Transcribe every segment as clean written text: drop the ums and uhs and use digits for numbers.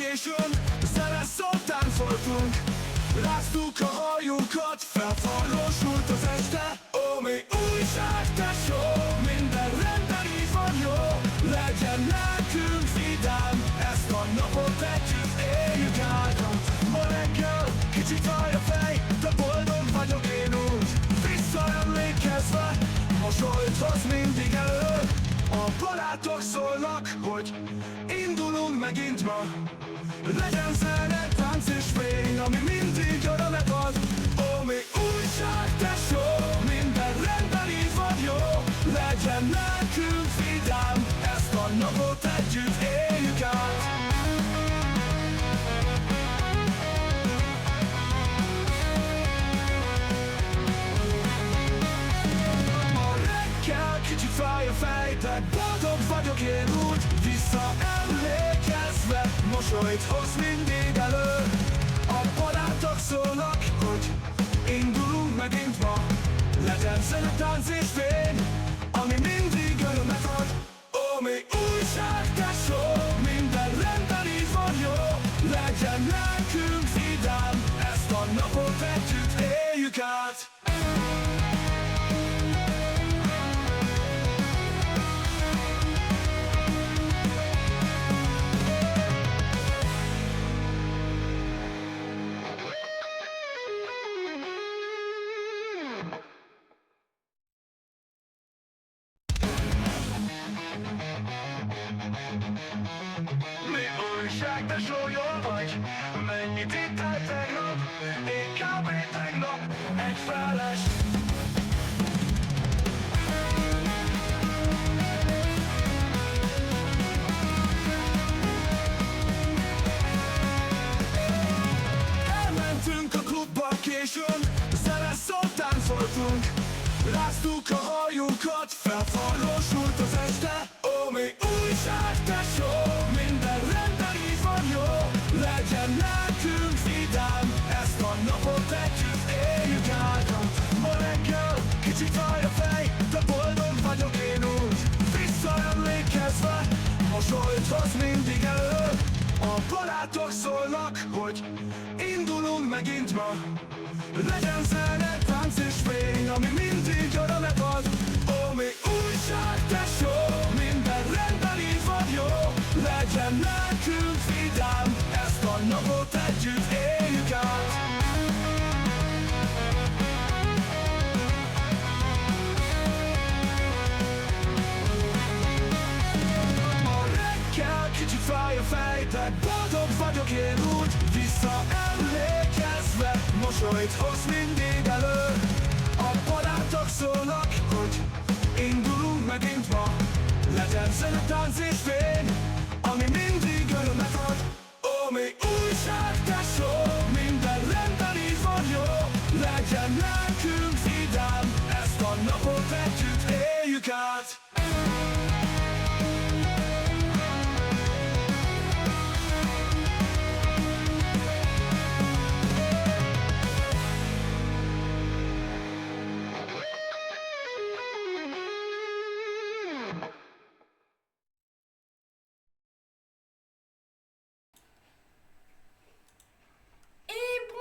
későn, zene szótán voltunk. Ráztuk a hajunkat, felforrósult az este. Ó, mi újság, tesó, minden rendben így van jó. Legyen nekünk vidám, ezt a napot együtt éljük át. Ma reggel kicsit fáj a fej, de boldog vagyok én úgy. Visszaemlékezve, mosolyt hoz mindig elő. A barátok szólnak, hogy indulunk megint ma. Legyen zene, tánc és fény, ami mindig örömet ad. Ó, mi újság, tesó, minden rendben így van jó. Legyen nekünk vidám, ezt a napot együtt éljük át. Ma reggel kicsit fáj a fej, de boldog vagyok én úgy. Visszaemlékezve, mosolyt hoz mindig elő. A barátok szólnak, hogy indulunk megint ma. Legyen zene, tánc és fény, ami mindig örömet ad. Ó, mi újság, tesó, minden rendben így van jó. Legyen nekünk vidám, ezt a napot együtt éljük át. Mi újság, tesó, jól vagy? Mennyit ittál tegnap? Én kb. Tegnap egy feles. Elmentünk a klubba későn, zene szótán voltunk. Ráztuk a hajunkat, felforrósult az este. Ó, mi újság, tesó, minden rendben így van jó. Legyen nekünk vidám, ezt a napot együtt éljük át. Ma reggel kicsit fáj a fej, de boldog vagyok én úgy. Visszaemlékezve, mosolyt hoz mindig elő. A barátok szólnak, hogy indulunk megint ma. Legyen zene, tánc és fény, ami mindig örömet ad. Ó, mi újság, tesó, minden rendben így van jó. Legyen nekünk vidám, ezt a napot együtt éljük át. Ma reggel kicsit fáj a fej, de boldog vagyok én úgy. Visszaemlékezve, mosolyt hoz mindig elő. A barátok szólnak, hogy indulunk megint ma. Legyen zene, tánc és fény, ami mindig örömet ad. Ó, mi újság, tesó, minden rendben így van jó. Legyen nekünk vidám, ezt a napot együtt éljük át.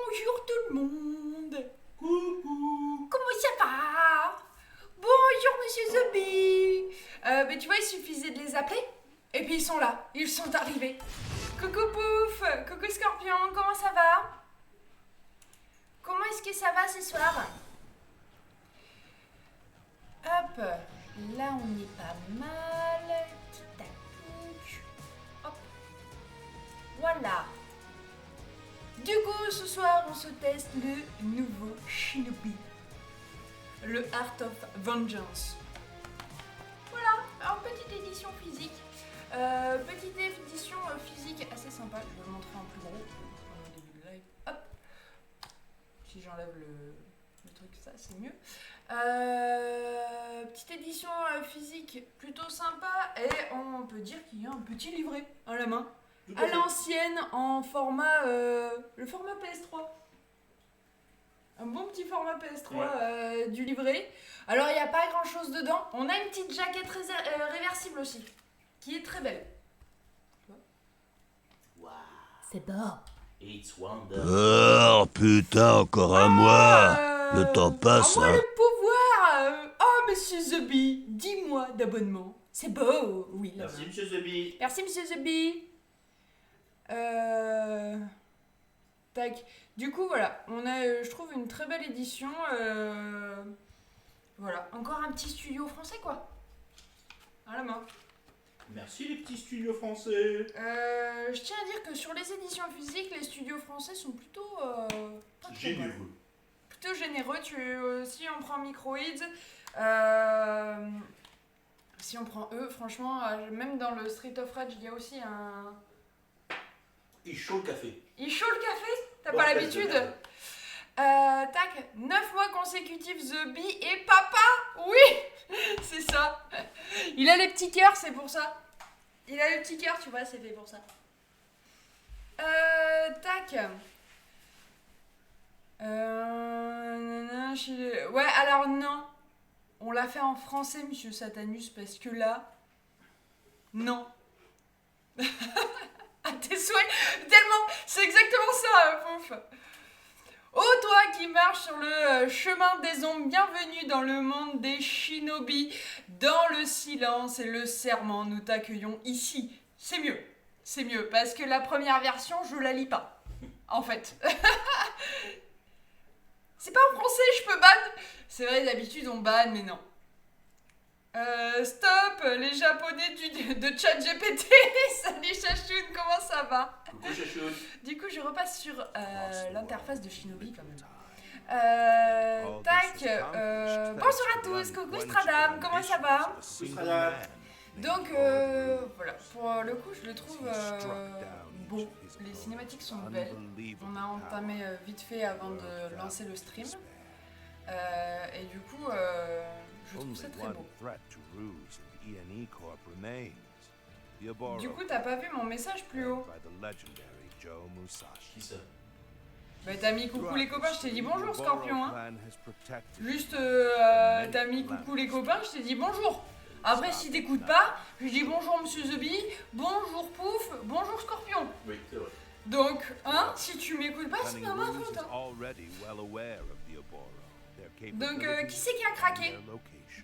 Bonjour tout le monde. Coucou. Comment ça va? Bonjour Monsieur Zombie. Mais tu vois, il suffisait de les appeler. Et puis ils sont là, ils sont arrivés. Coucou Pouf, coucou Scorpion, comment ça va? Comment est-ce que ça va ce soir? Hop, là on est pas mal. Petit tac. Hop. Voilà. Du coup, ce soir, on se teste le nouveau Shinobi, le Art of Vengeance. Voilà, alors petite édition physique. Petite édition physique assez sympa. Je vais vous montrer en plus gros au début de live. Hop. Si j'enlève le truc, ça c'est mieux. Petite édition physique plutôt sympa et on peut dire qu'il y a un petit livret à la main. À l'ancienne en format le format PS3. Un bon petit format PS3 du livret. Alors il n'y a pas grand chose dedans. On a une petite jaquette réversible aussi, qui est très belle. Waouh. C'est beau. It's wonder. Oh putain, encore à moi. Le temps passe, À moi hein. le pouvoir. Oh, monsieur The Bee, 10 mois d'abonnement. C'est beau, oui. la Merci, main. monsieur Zebi. Merci, monsieur The Bee. Tac. Du coup, voilà. On a, je trouve, une très belle édition. Voilà. Encore un petit studio français, quoi. À la main. Merci, les petits studios français. Je tiens à dire que sur les éditions physiques, les studios français sont plutôt pas trop mal. Généreux. Plutôt généreux. Si on prend Microids, si on prend eux, franchement, même dans le Street of Rage, il y a aussi un. Et chaud le café. Il chaud le café? T'as Bon, pas espèce de l'habitude? merde. Tac, 9 mois consécutifs The Bee et papa. Oui, c'est ça. Il a les petits cœurs, c'est pour ça. Il a les petits cœurs, tu vois, c'est fait pour ça. Tac. Ouais, alors non. On l'a fait en français, monsieur Satanus, parce que là... Non. À tes souhaits. Tellement... C'est exactement ça, pouf. Ô toi qui marches sur le chemin des ombres, bienvenue dans le monde des shinobi. Dans le silence et le serment, nous t'accueillons ici. C'est mieux, parce que la première version, je la lis pas, en fait. C'est pas en français, je peux ban. C'est vrai, d'habitude on ban, mais non. Stop, les japonais de ChatGPT. Salut Chachoun, comment ça va? Coucou, Chachoun. Du coup, je repasse sur l'interface de Shinobi quand même. Tac. Bonjour à tous, coucou Stradam, comment ça va? Donc voilà, pour le coup, je le trouve beau. Les cinématiques sont belles. On a entamé vite fait avant de lancer le stream. Et du coup, je trouve ça très beau. Du coup, t'as pas vu mon message plus haut? Qui ça? Bah t'as mis coucou les copains, je t'ai dit bonjour Scorpion, hein. Juste t'as mis coucou les copains, je t'ai dit bonjour. Après si t'écoutes pas, je dis bonjour monsieur The Bee, bonjour Pouf, bonjour Scorpion. Oui, c'est vrai. Donc, hein, si tu m'écoutes pas, c'est pas ma faute, hein. Donc qui c'est qui a craqué?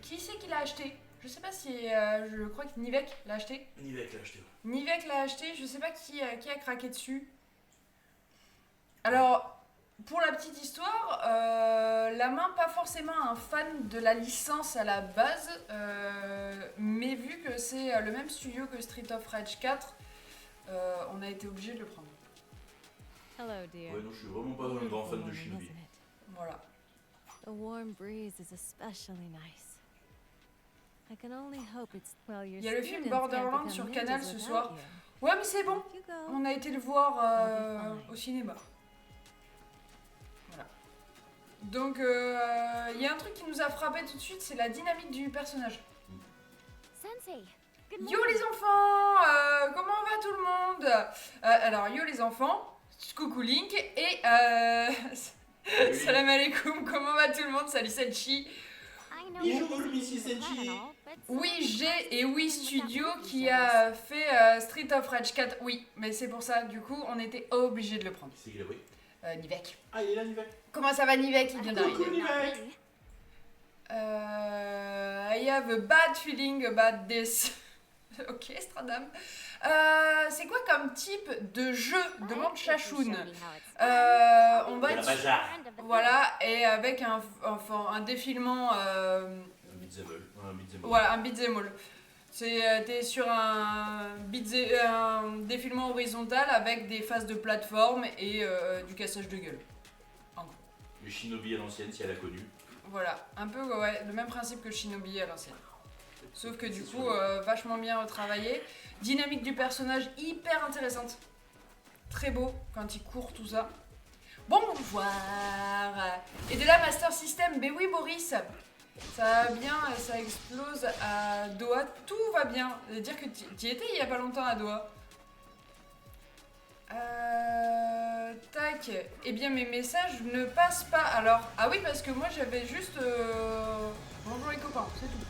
Qui c'est qui l'a acheté? Je sais pas si, je crois que Nivek l'a acheté. Nivek l'a acheté. Nivek l'a acheté, je sais pas qui a craqué dessus. Alors, pour la petite histoire, la main, pas forcément un fan de la licence à la base, mais vu que c'est le même studio que Street of Rage 4, on a été obligé de le prendre. Hello, dear. Ouais, non, je suis vraiment pas un grand fan de Shinobi. Voilà. The warm breeze is especially nice. I can only hope it's well your Il y a le film students can't Borderlands become sur ninjas Canal ce without soir. you. Ouais, mais c'est bon, Off you go. on a été le voir au cinéma. Voilà. Donc, il y a un truc qui nous a frappé tout de suite, c'est la dynamique du personnage. Sensei, good Yo morning. les enfants, comment va tout le monde? Alors yo les enfants, coucou Link et salam alaikum, comment va tout le monde? Salut Senchi. I know Bonjour, this Lucie isn't the plan Senchi. at all, but Oui sometimes G et oui it's Studio important to qui each a other. fait Street of Rage 4. Oui, mais c'est pour ça, du coup on était obligé de le prendre. Qui c'est qui l'a pris? Nivek. Ah, il est là, Nivek. Comment ça va Nivek? Il vient Coucou, d'arriver. Not Nivek. really. I have a bad feeling about this. Ok, Stradam. C'est quoi comme type de jeu? Demande If you show Chachoun. me how it's done, On va Il y a être... la bazar. friend of the Voilà, et avec un défilement... Un beat'em all. Un beat'em all. voilà, un beat'em all. T'es sur un défilement horizontal avec des phases de plateforme et du cassage de gueule. Le Shinobi à l'ancienne, si elle a connu. Voilà, un peu ouais, le même principe que Shinobi à l'ancienne. Sauf que du C'est coup, sûr. vachement bien retravaillé. Dynamique du personnage hyper intéressante. Très beau quand il court, tout ça. Bonjour. Et de là, Master System, ben oui Boris. Ça va bien, ça explose à Doha, tout va bien. Dire que tu y étais il y a pas longtemps à Doha. Tac. Eh bien mes messages ne passent pas. Alors, ah oui parce que moi j'avais juste bonjour les copains, c'est tout.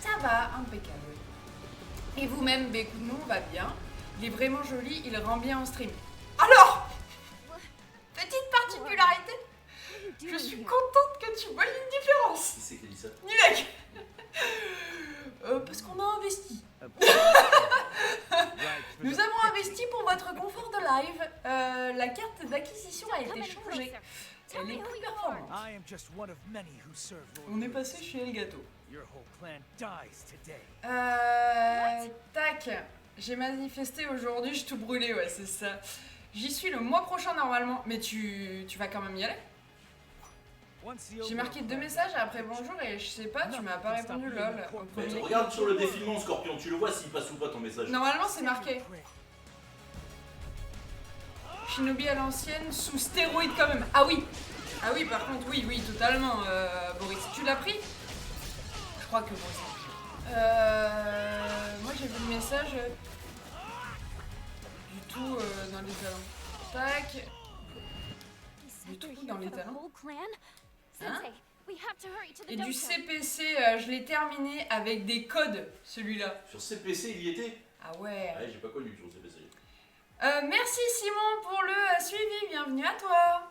Ça va, impeccable. Et vous-même, bah écoute, nous on va bien. Il est vraiment joli, il rend bien en stream. Alors, petite particularité, What are you je doing suis here? contente que tu vois une différence. Qui c'est qui a dit ça? Nivek. Parce qu'on a investi. Nous avons investi pour votre confort de live. La carte d'acquisition a été changée. Tell Elle me est who plus you performante. I am just one of many who serve Lord On est Breeze. passé chez Elgato. Your whole clan dies today. Tac. J'ai manifesté aujourd'hui, je tout brûlé, ouais, c'est ça. J'y suis le mois prochain normalement, mais tu vas quand même y aller. Once the J'ai overall marqué 2 plan messages après bonjour et je sais pas, tu m'as pas répondu lol. Au Mais premier. regarde sur le défilement, Scorpion, tu le vois s'il passe ou pas ton message. Normalement c'est marqué. Shinobi à l'ancienne, sous stéroïde quand même. Ah oui. Ah oui, par contre, oui, totalement, Boris. Tu l'as pris? Je crois que Boris. Moi j'ai vu le message du tout dans les talents. Tac. You Du said you're trou here dans for les the talents. whole clan? Hein? Sensei, we have to hurry to the Et du dojo. CPC, je l'ai terminé avec des codes, celui-là. Sur CPC, il y était? Ah ouais. Ouais, j'ai pas connu sur CPC. Merci Simon pour le suivi, bienvenue à toi.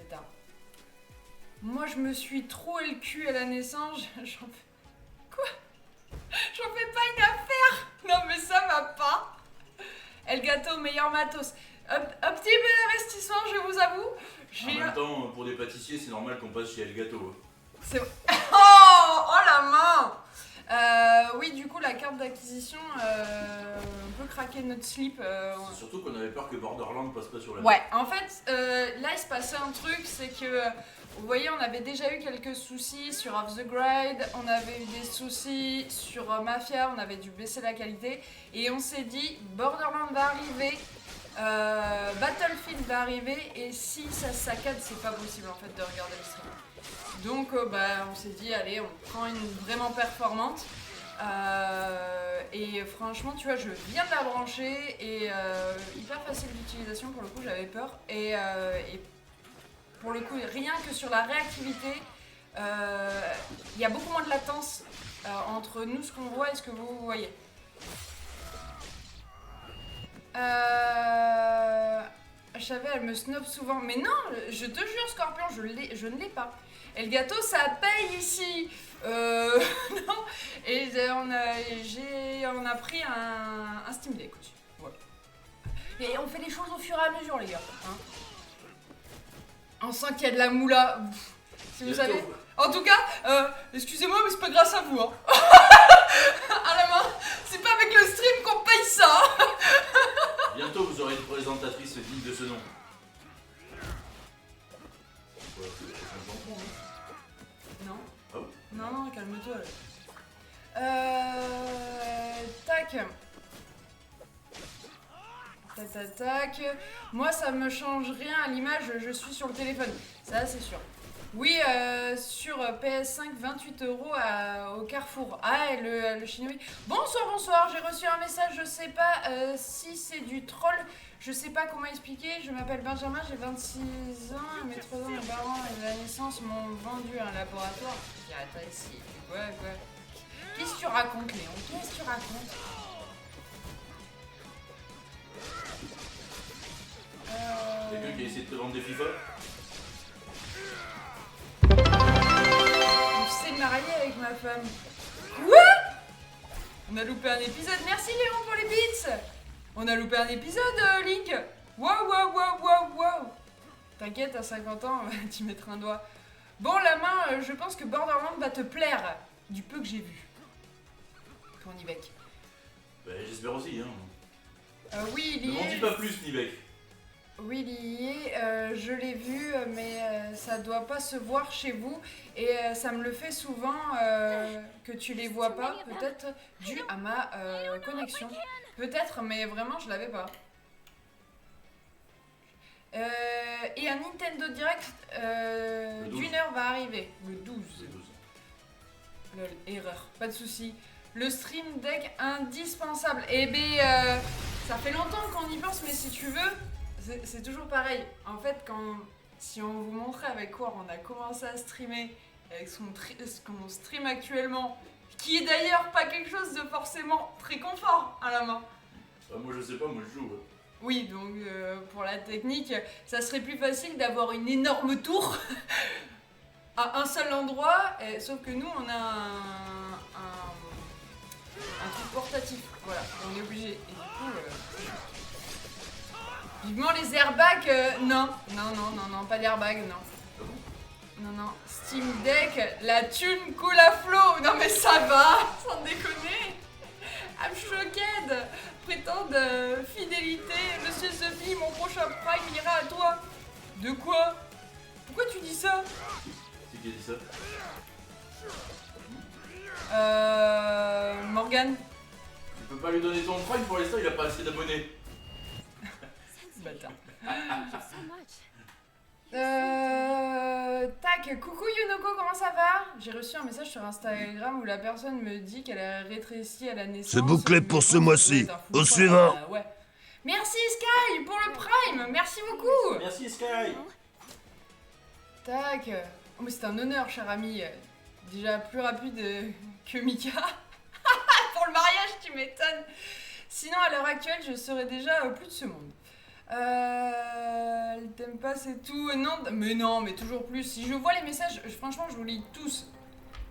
Attends. Moi je me suis troué le cul à la naissance, j'en fais... Quoi? J'en fais pas une affaire. Non mais ça va pas. Elgato, meilleur matos. Un petit peu d'investissement, je vous avoue. En même temps, pour des pâtissiers, c'est normal qu'on passe chez Elgato. C'est... Oh la main. Oui, du coup, la carte d'acquisition, on peut craquer notre slip. C'est surtout qu'on avait peur que Borderlands passe pas sur la. Ouais, en fait, là, il se passait un truc, c'est que, vous voyez, on avait déjà eu quelques soucis sur Off the Grid, on avait eu des soucis sur Mafia, on avait dû baisser la qualité, et on s'est dit, Borderlands va arriver, Battlefield va arriver, et si ça se saccade, c'est pas possible, en fait, de regarder le stream. Donc, on s'est dit, allez, on prend une vraiment performante. Et franchement, tu vois, je viens de la brancher et hyper facile d'utilisation. Pour le coup, j'avais peur. Et pour le coup, rien que sur la réactivité, il y a beaucoup moins de latence entre nous, ce qu'on voit et ce que vous voyez. Je savais, elle me snob souvent. Mais non, je te jure, Scorpion, je ne l'ai pas. Elgato, ça paye ici. Non. Et on a pris un Steam Deck aussi. Voilà. Et on fait les choses au fur et à mesure, les gars. Hein. On sent qu'il y a de la moula. Si vous savez. En tout cas, excusez-moi, mais c'est pas grâce à vous. Hein. À la main, c'est pas avec le stream qu'on paye ça. Bientôt, vous aurez une présentatrice digne de ce nom. Quoi, c'est un jambon, hein. Non. Ah bon? Non, calme-toi. Tac. Tac. Moi, ça me change rien à l'image, je suis sur le téléphone. Ça, c'est sûr. Oui, sur PS5, 28 € au Carrefour. Ah, et le Shinobi. Bonsoir, j'ai reçu un message, je sais pas si c'est du troll, je sais pas comment expliquer. Je m'appelle Benjamin, j'ai 26 ans, mes 3 ans, mes parents et la naissance m'ont vendu un laboratoire. Attends, ici, quoi. Qu'est-ce que tu racontes, Léon? Qu'est-ce que tu racontes? Quelqu'un qui a essayé de te vendre des FIFA? On s'est marié avec ma femme. Quoi? On a loupé un épisode. Merci Léon pour les bits. On a loupé un épisode, Link. Wow. T'inquiète, à 50 ans, tu mettras un doigt. Bon, la main, je pense que Borderlands va te plaire, du peu que j'ai vu. Pour Nivek. Bah, j'espère aussi, hein. Oui, il Ne y m'en dis est. pas plus, Nivek. Oui, il y est. Je l'ai vu, mais ça doit pas se voir chez vous. Et ça me le fait souvent que tu les vois pas. Peut-être dû à ma connexion. Peut-être, mais vraiment, je l'avais pas. Et un Nintendo Direct Le 12. d'une heure va arriver. Le 12. C'est 12. Lol, erreur, pas de souci. Le Stream Deck indispensable. Eh ben, ça fait longtemps qu'on y pense, mais si tu veux, c'est toujours pareil. En fait, si on vous montrait avec quoi on a commencé à streamer, avec ce qu'on stream actuellement, qui est d'ailleurs pas quelque chose de forcément très confort à la main. Moi je sais pas, moi je joue. Oui, donc pour la technique, ça serait plus facile d'avoir une énorme tour à un seul endroit, sauf que nous on a un truc portatif. Voilà, on est obligé. Et du coup, vivement les airbags, non, pas d'airbag, non. Non, Steam Deck, la thune coule à flot. Non mais ça va, sans déconner. I'm shocked. Prétende fidélité, Monsieur Zubi, mon prochain prime ira à toi. De quoi? Pourquoi tu dis ça? C'est qui a dit ça? Morgane. Tu peux pas lui donner ton prime pour l'instant, il a pas assez d'abonnés. Bâtard. Thank you so much. Tac, coucou Yunoko, comment ça va? J'ai reçu un message sur Instagram où la personne me dit qu'elle a rétréci à la naissance. C'est bouclé pour ce mois-ci. Au suivant. Ouais. Merci Sky pour le prime, merci beaucoup. Merci Sky. Tac. Oh mais c'est un honneur cher ami. Déjà plus rapide que Mika. Pour le mariage tu m'étonnes. Sinon à l'heure actuelle je serais déjà au plus de ce monde. Elle t'aime pas, c'est tout. Non, mais toujours plus. Si je vois les messages, franchement, je vous lis tous.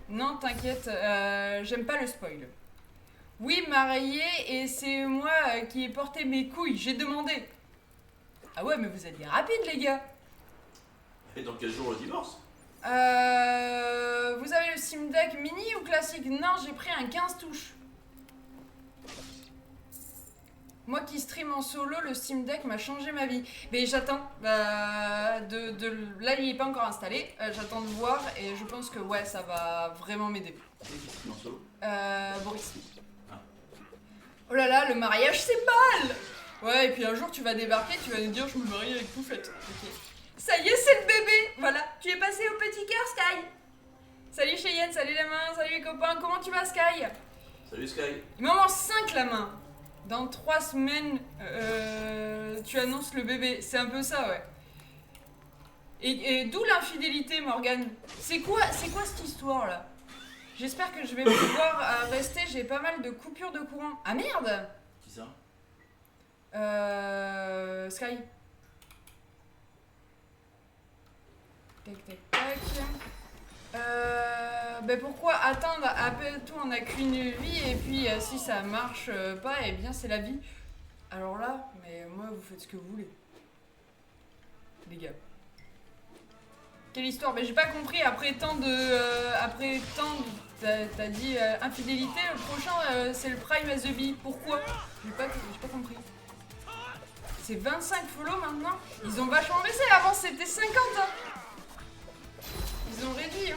Non, t'inquiète, j'aime pas le spoil. Oui, marié, et c'est moi qui ai porté mes couilles, j'ai demandé. Ah ouais, mais vous êtes bien rapides, les gars. Et dans quel jour le divorce? Vous avez le Steam Deck mini ou classique? Non, j'ai pris un 15 touches. Moi qui stream en solo, le Steam Deck m'a changé ma vie. Mais j'attends. Là, il est pas encore installé. J'attends de voir et je pense que ouais, ça va vraiment m'aider. C'est qui stream en solo? Boris. Ah. Oh là là, le mariage c'est mal. Ouais, et puis un jour tu vas débarquer, tu vas nous dire je me marie avec Poufette. Ok. Ça y est, c'est le bébé. Voilà, tu es passé au petit cœur, Sky. Salut Cheyenne, salut les mains, salut les copains. Comment tu vas, Sky? Salut Sky. Il m'en manque 5 la main. Dans 3 semaines, tu annonces le bébé. C'est un peu ça, ouais. Et d'où l'infidélité, Morgane? C'est quoi cette histoire-là? J'espère que je vais pouvoir rester. J'ai pas mal de coupures de courant. Ah merde! Qui ça? Sky. Tac. Ben pourquoi attendre? Après tout, on n'a qu'une vie, et puis si ça marche pas, eh bien c'est la vie. Alors là, mais moi, vous faites ce que vous voulez. Les gars. Quelle histoire? Ben j'ai pas compris, après tant t'as dit infidélité, le prochain c'est le Prime as the Bee. Pourquoi? J'ai pas compris. C'est 25 follow maintenant? Ils ont vachement baissé, avant c'était 50 hein. Ils ont réduit hein.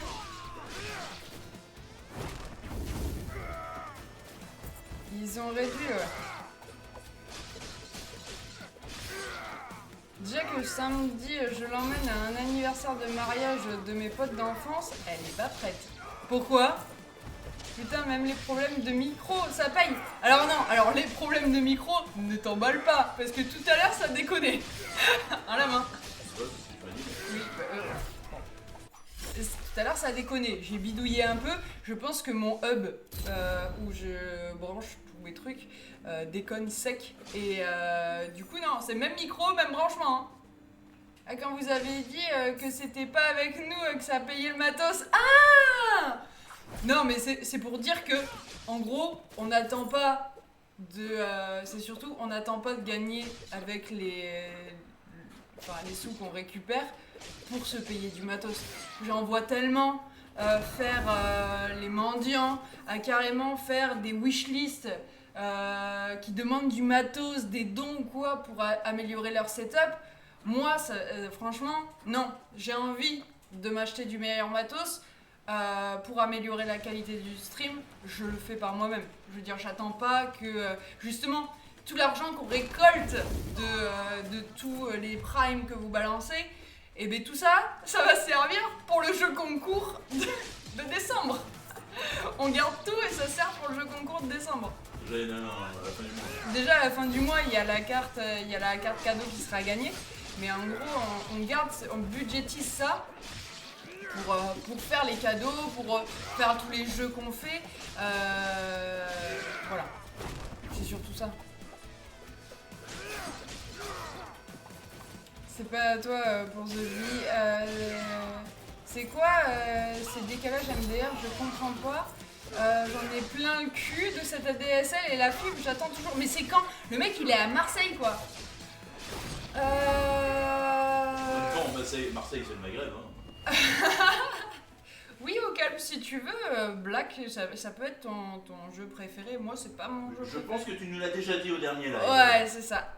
Ils ont réduit, ouais. Déjà que samedi, je l'emmène à un anniversaire de mariage de mes potes d'enfance, elle est pas prête. Pourquoi? Putain, même les problèmes de micro, ça paye. Alors non, alors les problèmes de micro, ne t'emballe pas, parce que tout à l'heure, ça déconnait. À la main. C'est pas dit. Oui, tout à l'heure ça a déconné, j'ai bidouillé un peu, je pense que mon hub où je branche tous mes trucs déconne sec et du coup non, c'est même micro, même branchement hein. Ah, quand vous avez dit que c'était pas avec nous que ça payait le matos, ah non mais c'est pour dire que en gros on n'attend pas de c'est surtout on n'attend pas de gagner avec les sous qu'on récupère pour se payer du matos. J'en vois tellement faire les mendiants, à carrément faire des wishlists qui demandent du matos, des dons ou quoi pour améliorer leur setup. Moi, franchement, non. J'ai envie de m'acheter du meilleur matos pour améliorer la qualité du stream. Je le fais par moi-même. Je veux dire, j'attends pas que justement tout l'argent qu'on récolte de tous les primes que vous balancez, et bien tout ça, ça va servir pour le jeu concours de décembre. On garde tout et ça sert pour le jeu concours de décembre. Non, à la fin du mois. Déjà à la fin du mois, il y a la carte cadeau qui sera gagnée, mais en gros, on budgétise ça pour faire les cadeaux, pour faire tous les jeux qu'on fait. Voilà, c'est surtout ça. C'était pas à toi pour The Bee. C'est quoi ces décalages MDR? Je comprends pas. J'en ai plein le cul de cette ADSL et la fibre, j'attends toujours. Mais c'est quand? Le mec il est à Marseille quoi. Bon, Marseille, c'est le Maghreb. Hein. Oui, au calme si tu veux. Black, ça peut être ton jeu préféré. Moi, c'est pas mon jeu Je préféré. pense que tu nous l'as déjà dit au dernier live. Ouais, c'est ça.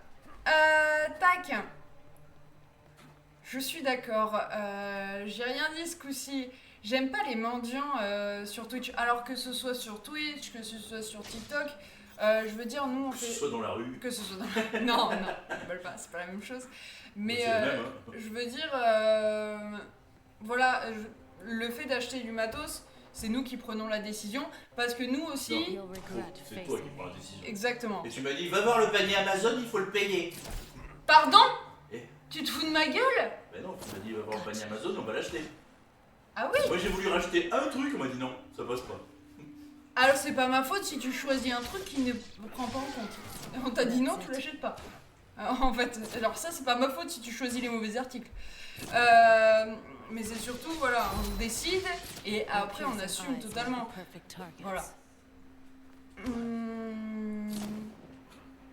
Tac. Je suis d'accord. J'ai rien dit ce coup-ci. J'aime pas les mendiants sur Twitch. Alors que ce soit sur Twitch, que ce soit sur TikTok. Je veux dire, nous on Que fait. ce soit dans la rue. Que ce soit dans. Non, je veulent pas, c'est pas la même chose. Mais C'est le même, hein. je veux dire, voilà, le fait d'acheter du matos, c'est nous qui prenons la décision. Parce que nous aussi. You'll regret C'est toi qui facing prends la me. décision. Exactement. Et tu m'as dit, va voir le panier Amazon, il faut le payer. Pardon? Eh. Tu te fous de ma gueule? Ben non, tu m'as dit, va voir le panier Amazon, on va l'acheter. Ah oui? Moi j'ai voulu racheter un truc, on m'a dit non, ça passe pas. Alors c'est pas ma faute si tu choisis un truc qui ne prend pas en compte. On t'a dit non, tu l'achètes pas. En fait, alors ça c'est pas ma faute si tu choisis les mauvais articles. Mais c'est surtout, voilà, on décide et après on assume totalement. Voilà.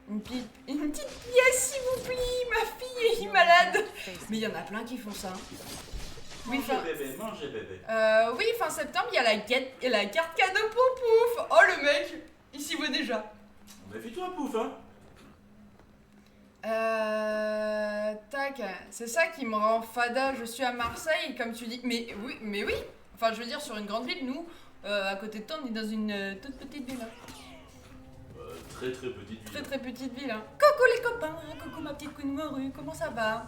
Une petite pièce s'il vous plaît, ma fille est malade. Mais il y en a plein qui font ça. Oui, Mangez bébé. Oui, fin septembre, il y a la carte cadeau pour Pouf. Oh le mec, il s'y voit déjà. Méfie-toi, Pouf, hein. Tac, c'est ça qui me rend fada. Je suis à Marseille, comme tu dis. Mais oui. Enfin, je veux dire, sur une grande ville, nous, à côté de toi, on est dans une toute petite ville. Hein. Très très petite ville. Très petite ville. Hein. Coucou les copains, coucou ma petite queen morue, comment ça va?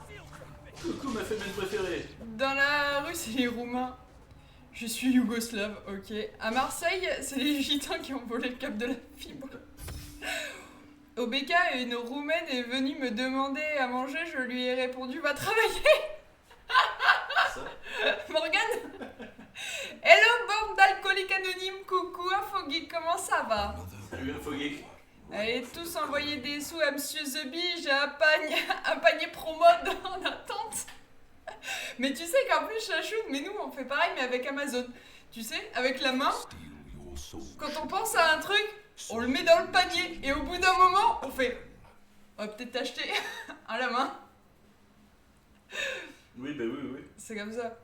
Coucou ma féminine préférée. Dans la rue, c'est les Roumains. Je suis yougoslave, ok. À Marseille, c'est les gitans qui ont volé le cap de la fibre. Au BK, une Roumaine est venue me demander à manger, je lui ai répondu va travailler. Ça. Morgane. Hello, bande d'alcooliques anonymes, coucou, Infogeek, comment ça va? Salut Infogeek. Allez tous envoyer des sous à Monsieur The Bee, j'ai un panier promo en attente. Mais tu sais qu'en plus, Chachoun, mais nous on fait pareil mais avec Amazon. Tu sais, avec la main, quand on pense à un truc, on le met dans le panier et au bout d'un moment, on fait on va peut-être acheter à la main. Oui, bah oui. C'est comme ça.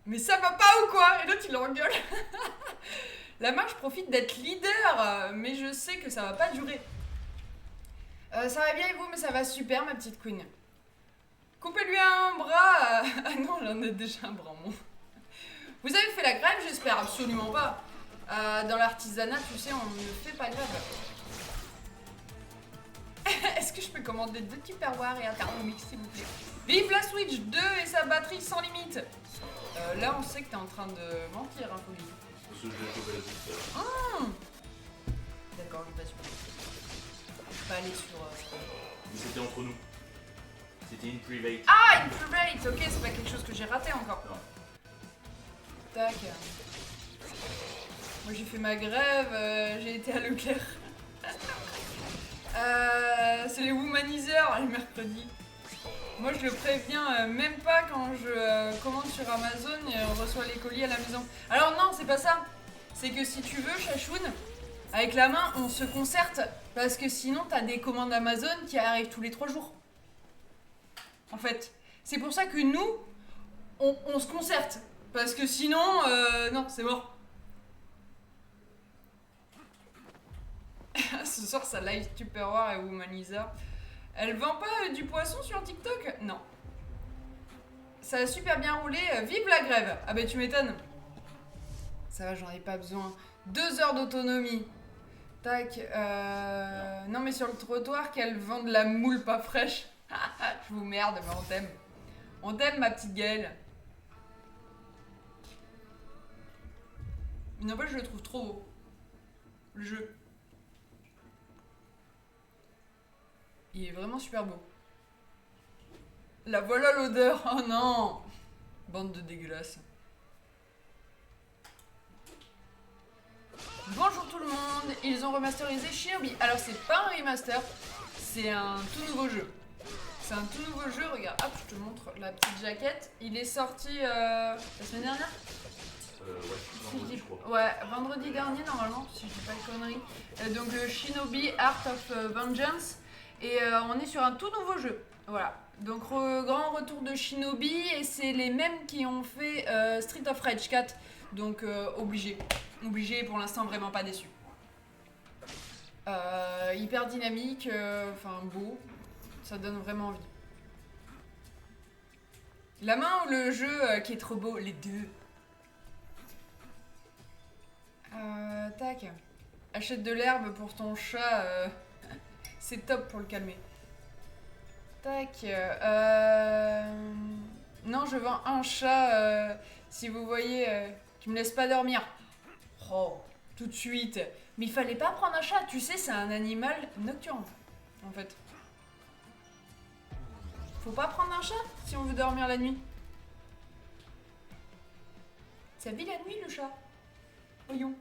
Mais ça va pas ou quoi? Et l'autre il l'engueule. La main, je profite d'être leader, mais je sais que ça va pas durer. Ça va bien et vous, mais ça va super, ma petite queen. Coupez-lui un bras. Ah non, j'en ai déjà un bras en moins. Vous avez fait la grève, j'espère? Absolument pas. Dans l'artisanat, tu sais, on ne fait pas grève. Est-ce que je peux commander 2 Tupperware et un Thermomix, s'il vous plaît? Vive la Switch 2 et sa batterie sans limite. Là, on sait que t'es en train de mentir, hein, Folie. Parce que je vais choper la petite. D'accord, je vais pas aller sur... Mais c'était entre nous. C'était une private. Ah, une private. Ok, c'est pas quelque chose que j'ai raté encore. Non. Tac. Moi j'ai fait ma grève, j'ai été à Leclerc. C'est les womaniseurs les mercredis. Moi je le préviens même pas quand je commande sur Amazon et on reçoit les colis à la maison. Alors non, c'est pas ça. C'est que si tu veux, Chachoun, avec la main, on se concerte. Parce que sinon, t'as des commandes Amazon qui arrivent tous les 3 jours. En fait. C'est pour ça que nous, on se concerte. Parce que sinon, non, c'est mort. Ce soir, ça live Tupperware et Womanizer. Elle vend pas du poisson sur TikTok? Non. Ça a super bien roulé. Vive la grève! Ah bah tu m'étonnes. Ça va, j'en ai pas besoin. 2 heures d'autonomie. Tac. Non mais sur le trottoir, qu'elle vend de la moule pas fraîche. Je vous merde, mais on t'aime. On t'aime, ma petite Gaëlle. Mais en fait, je le trouve trop beau. Le jeu. Il est vraiment super beau. La voilà l'odeur. Oh non! Bande de dégueulasses. Bonjour tout le monde. Ils ont remasterisé Shinobi. Alors c'est pas un remaster, c'est un tout nouveau jeu. C'est un tout nouveau jeu, regarde, hop, je te montre la petite jaquette. Il est sorti la semaine dernière? Ouais, Si vendredi, je je dis- crois. Ouais, vendredi dernier normalement, si je dis pas de conneries. Donc Shinobi Art of Vengeance. Et on est sur un tout nouveau jeu. Voilà. Donc grand retour de Shinobi et c'est les mêmes qui ont fait Street of Rage 4. Donc obligé. Obligé, pour l'instant vraiment pas déçu. Hyper dynamique, enfin beau. Ça donne vraiment envie. La main ou le jeu qui est trop beau? Les deux. Tac. Achète de l'herbe pour ton chat. C'est top pour le calmer. Tac. Non, je vends un chat. Si vous voyez, qui me laisse pas dormir. Oh, tout de suite. Mais il fallait pas prendre un chat. Tu sais, c'est un animal nocturne. En fait. Faut pas prendre un chat si on veut dormir la nuit. Ça vit la nuit le chat. Voyons.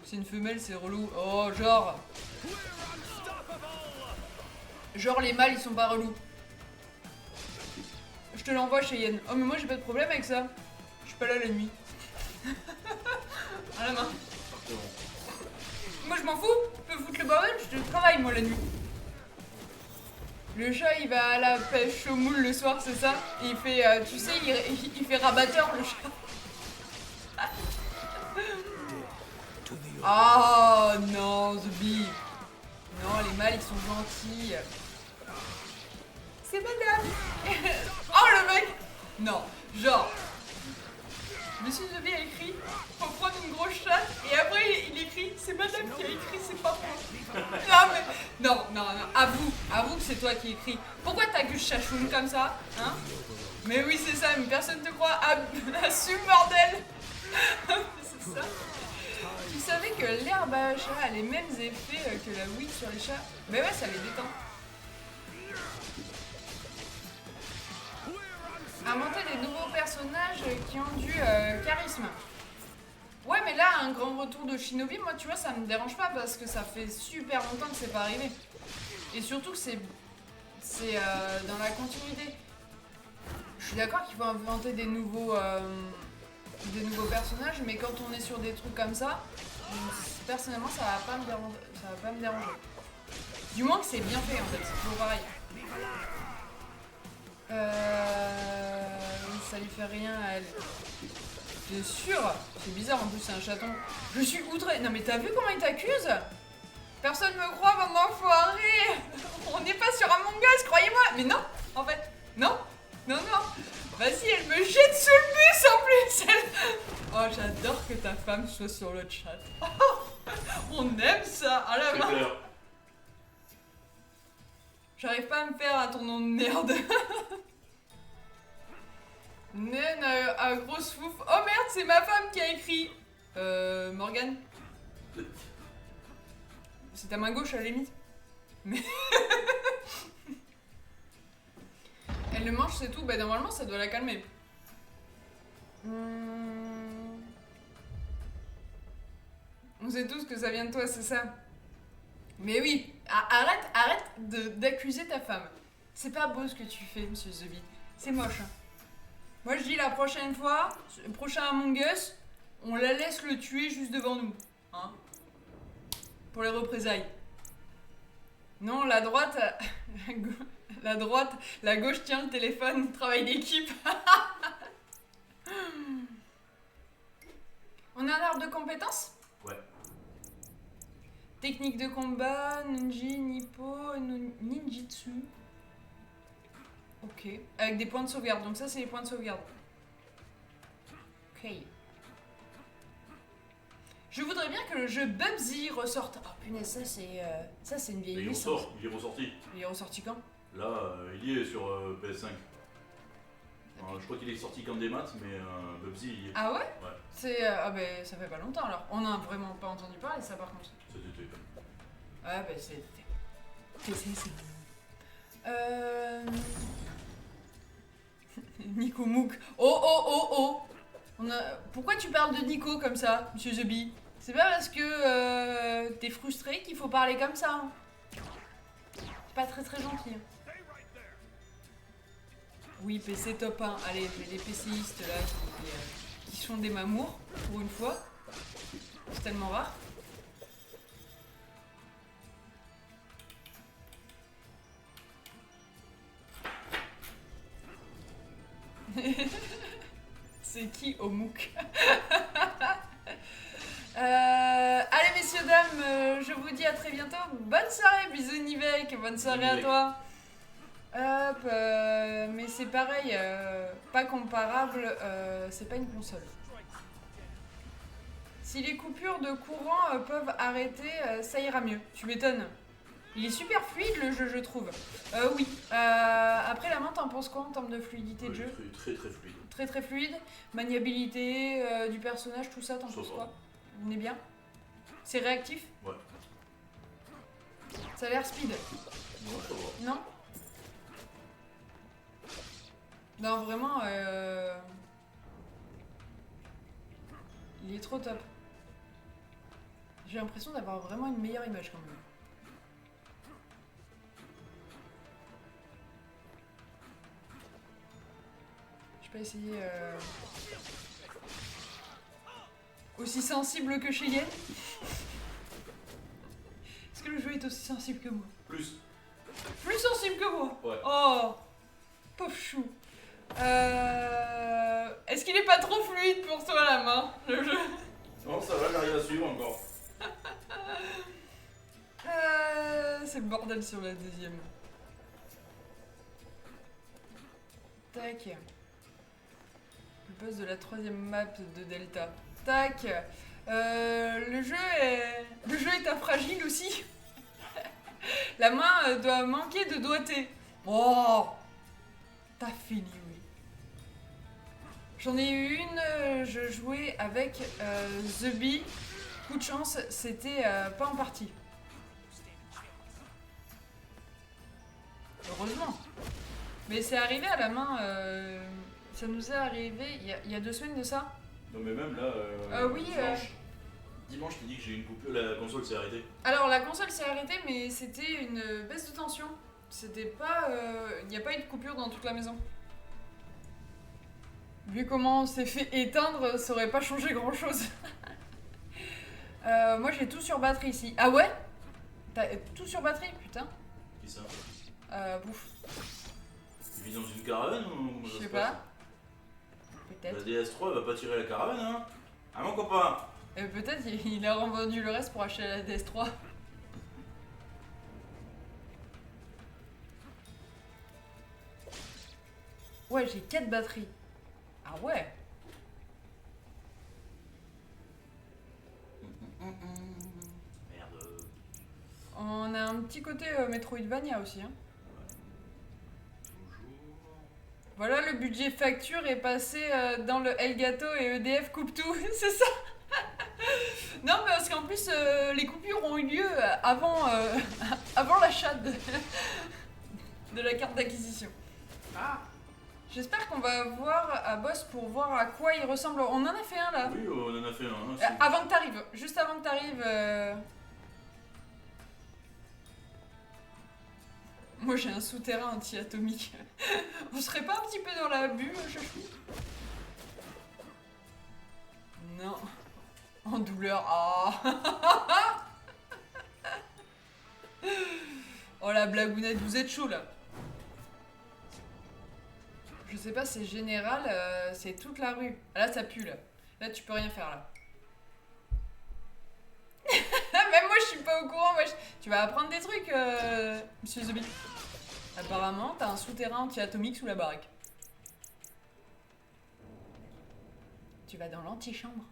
C'est une femelle, c'est relou. Oh, genre. Genre les mâles, ils sont pas relous. Je te l'envoie chez Yen. Oh, mais moi j'ai pas de problème avec ça. Je suis pas là la nuit. À la main. Moi je m'en fous. Je peux foutre le bordel, je travaille moi la nuit. Le chat il va à la pêche au moule le soir, c'est ça? Et il fait, tu sais, il fait rabatteur le chat. Oh non, The Bee. Non, les mâles ils sont gentils. C'est madame. Oh le mec. Non, genre. Monsieur The Bee a écrit, faut prendre une grosse chatte. Et après il écrit, c'est madame qui a écrit, c'est pas moi. Non mais, non, avoue que c'est toi qui écris. Pourquoi t'as que chachoune comme ça, hein? Mais oui c'est ça, mais personne te croit. Assume bordel. C'est ça. Tu savais que l'herbe à chat a les mêmes effets que la weed sur les chats? Mais ouais, ça les détend. Inventer des nouveaux personnages qui ont du charisme. Ouais, mais là, un grand retour de Shinobi, moi, tu vois, ça me dérange pas parce que ça fait super longtemps que c'est pas arrivé. Et surtout que c'est dans la continuité. Je suis d'accord qu'il faut inventer des nouveaux personnages, mais quand on est sur des trucs comme ça, personnellement, ça va pas me déranger. Du moins que c'est bien fait, en fait, c'est toujours pareil. Ça lui fait rien à elle. Bien sûr. C'est bizarre, en plus, c'est un chaton. Je suis outré. Non, mais t'as vu comment il t'accuse? Personne me croit, bande d'enfoirés. On n'est pas sur Among Us, croyez-moi. Mais non, en fait. Non. Vas-y, elle me jette sous le bus en plus. Oh, j'adore que ta femme soit sur le chat. On aime ça. À la main. Clair. J'arrive pas à me faire un tournon de merde. Naine à grosse fouf. Oh merde, c'est ma femme qui a écrit. Morgane. C'est ta main gauche à la limite. Mais. Elle le mange, c'est tout. Bah normalement, ça doit la calmer. On sait tous que ça vient de toi, c'est ça. Mais oui, arrête d'accuser ta femme. C'est pas beau ce que tu fais, monsieur The Bee. C'est moche. Hein. Moi je dis la prochaine fois, le prochain Among Us, on la laisse le tuer juste devant nous. Hein, pour les représailles. Non, la droite, la gauche tient le téléphone, travail d'équipe. On a un arbre de compétences? Ouais. Technique de combat, ninji, nippo, ninjitsu. Ok. Avec des points de sauvegarde. Donc ça, c'est les points de sauvegarde. Ok. Je voudrais bien que le jeu Bubsy ressorte. Oh punaise, ça c'est une vieille Mais il licence. ressort, il est ressorti. Il est ressorti quand? Là, il y est sur PS5. Je crois qu'il est sorti qu'en démat, mais Bubsy il y est. Ah ouais? Ouais, C'est ah ben ça fait pas longtemps alors. On a vraiment pas entendu parler de ça par contre. c'était. Ouais ben c'est. Nico Mouk. Oh. Pourquoi tu parles de Nico comme ça, monsieur The Bee? C'est pas parce que t'es frustré qu'il faut parler comme ça. Hein. C'est pas très gentil. Hein. Oui, PC top 1. Allez, les PCistes là qui sont des mamours, pour une fois. C'est tellement rare. C'est qui Omouk? Allez messieurs dames, je vous dis à très bientôt. Bonne soirée, bisous Nivek, bonne soirée à toi. Hop, mais c'est pareil, pas comparable, c'est pas une console. Si les coupures de courant peuvent arrêter, ça ira mieux. Tu m'étonnes. Il est super fluide le jeu, je trouve. Oui. Après, la main, t'en penses quoi en termes de fluidité de jeu? Très fluide. Très fluide. Maniabilité du personnage, tout ça, t'en penses quoi? On est bien? C'est réactif? Ouais. Ça a l'air speed? Non, ça va. Non? Non, vraiment, il est trop top. J'ai l'impression d'avoir vraiment une meilleure image quand même. Je peux essayer aussi sensible que chez Yen. Est-ce que le jeu est aussi sensible que moi? Plus. Plus sensible que moi? Ouais. Oh, pauvre chou. Est-ce qu'il est pas trop fluide pour toi la main, le jeu? Non, ça va, j'arrive à suivre encore. C'est le bordel sur la deuxième. Tac. Le boss de la troisième map de Delta. Tac. Le jeu est infragile aussi. La main doit manquer de doigté. Oh, t'as fini, oui. J'en ai eu une, je jouais avec The Bee. Coup de chance, c'était pas en partie. Heureusement. Mais c'est arrivé à la main, ça nous est arrivé il y a 2 semaines de ça. Non mais même là, Oui, dimanche, je t'ai dit que j'ai eu une coupure, la console s'est arrêtée. Alors la console s'est arrêtée, mais c'était une baisse de tension. C'était pas... Il n'y a pas eu de coupure dans toute la maison. Vu comment on s'est fait éteindre, ça aurait pas changé grand chose. Moi j'ai tout sur batterie ici. Ah ouais? T'as tout sur batterie? Putain. Qui ça? Bouffe. Il vit dans une caravane ou Je sais pas. Peut-être. La DS3 elle va pas tirer la caravane, hein? Ah mon copain! Peut-être il a revendu le reste pour acheter la DS3. Ouais, j'ai 4 batteries. Ah ouais. Merde. On a un petit côté Metroidvania aussi. Hein. Toujours. Voilà, le budget facture est passé dans le Elgato et EDF coupe tout, c'est ça. Non, mais parce qu'en plus, les coupures ont eu lieu avant, avant l'achat de la carte d'acquisition. Ah. J'espère qu'on va voir à Boss pour voir à quoi il ressemble. On en a fait un là. Oui, on en a fait un. Avant que t'arrives, juste avant que t'arrives. Moi j'ai un souterrain anti-atomique. On serait pas un petit peu dans la bulle, chachou? Non. En douleur. Ah. Oh la blagounette, vous êtes chaud là. Je sais pas, c'est général, c'est toute la rue. Là ça pue là. Là tu peux rien faire là. Même moi je suis pas au courant, wesh. Tu vas apprendre des trucs, monsieur Zombie. Apparemment, t'as un souterrain anti-atomique sous la baraque. Tu vas dans l'antichambre.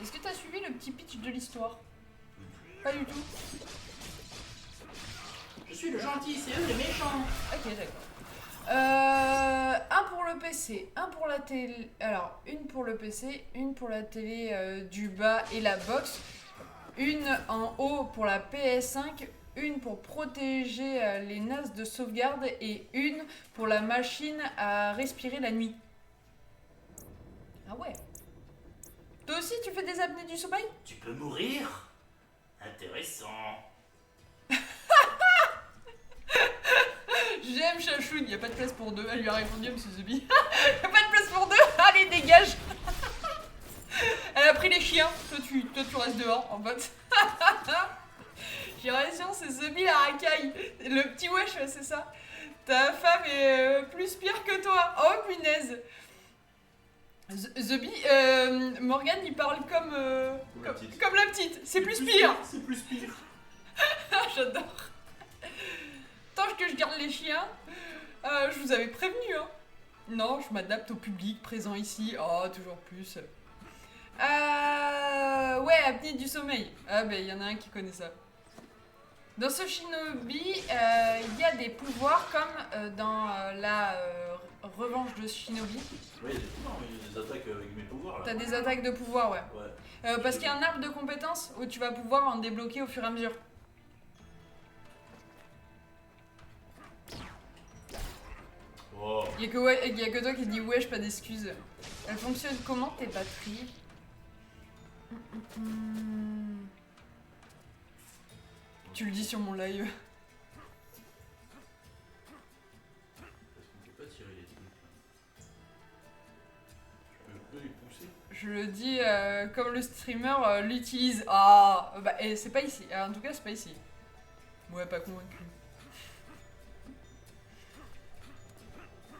Est-ce que t'as suivi le petit pitch de l'histoire? Pas du tout. Je suis le gentil, c'est eux les méchants. Ok, d'accord. Un pour le PC, un pour la télé. Alors, une pour le PC, une pour la télé du bas et la box. Une en haut pour la PS5, une pour protéger les NAS de sauvegarde et une pour la machine à respirer la nuit. Ah ouais. Toi aussi, tu fais des apnées du sommeil? Tu peux mourir? Intéressant. J'aime Chachoun, y a pas de place pour deux. Elle lui a répondu, monsieur Zubi. Y a pas de place pour deux. Allez, dégage. Elle a pris les chiens. Toi, tu restes dehors, en fait. J'ai raison, c'est Zubi la racaille. Le petit wesh, c'est ça. Ta femme est plus pire que toi. Oh, punaise. Zubi, Morgane, il parle comme la petite. C'est plus pire. C'est plus pire. J'adore. Tant que je garde les chiens, je vous avais prévenu, hein. Non, je m'adapte au public présent ici. Oh, toujours plus. Ouais, apnée du sommeil. Ah, ben, il y en a un qui connaît ça. Dans ce Shinobi, il y a des pouvoirs comme dans la revanche de Shinobi. Ouais, il y a des attaques avec mes pouvoirs là. T'as des attaques de pouvoir, ouais. Ouais. Parce qu'il y a un arbre de compétences où tu vas pouvoir en débloquer au fur et à mesure. Oh. Il y a que toi qui dis wesh, pas d'excuses. Elle fonctionne comment tes batteries? Tu le dis sur mon live. Parce qu'on peut pas tirer les trucs là. Je peux les pousser. Je le dis comme le streamer l'utilise. Ah, bah, et c'est pas ici. En tout cas, c'est pas ici. Ouais, pas convaincu.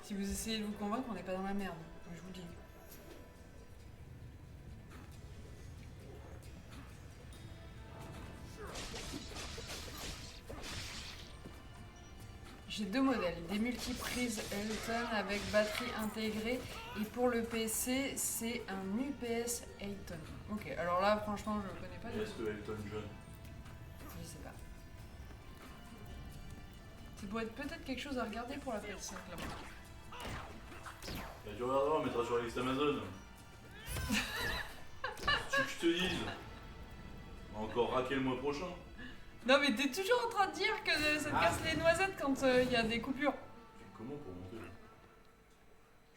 Si vous essayez de vous convaincre, on n'est pas dans la merde. Je vous dis. J'ai deux modèles, des multiprises Elton avec batterie intégrée et pour le PC c'est un UPS Elton. Ok, alors là franchement je connais pas. Et est-ce que Elton John? Je sais pas. Ça pourrait être peut-être quelque chose à regarder pour la PS5 là-bas. Bah, tu regarderas, on mettra sur la liste Amazon. Tu veux que je te dise? On va encore raquer le mois prochain. Non mais t'es toujours en train de dire que ça te casse les noisettes quand il y a des coupures. Tu fais comment pour monter là?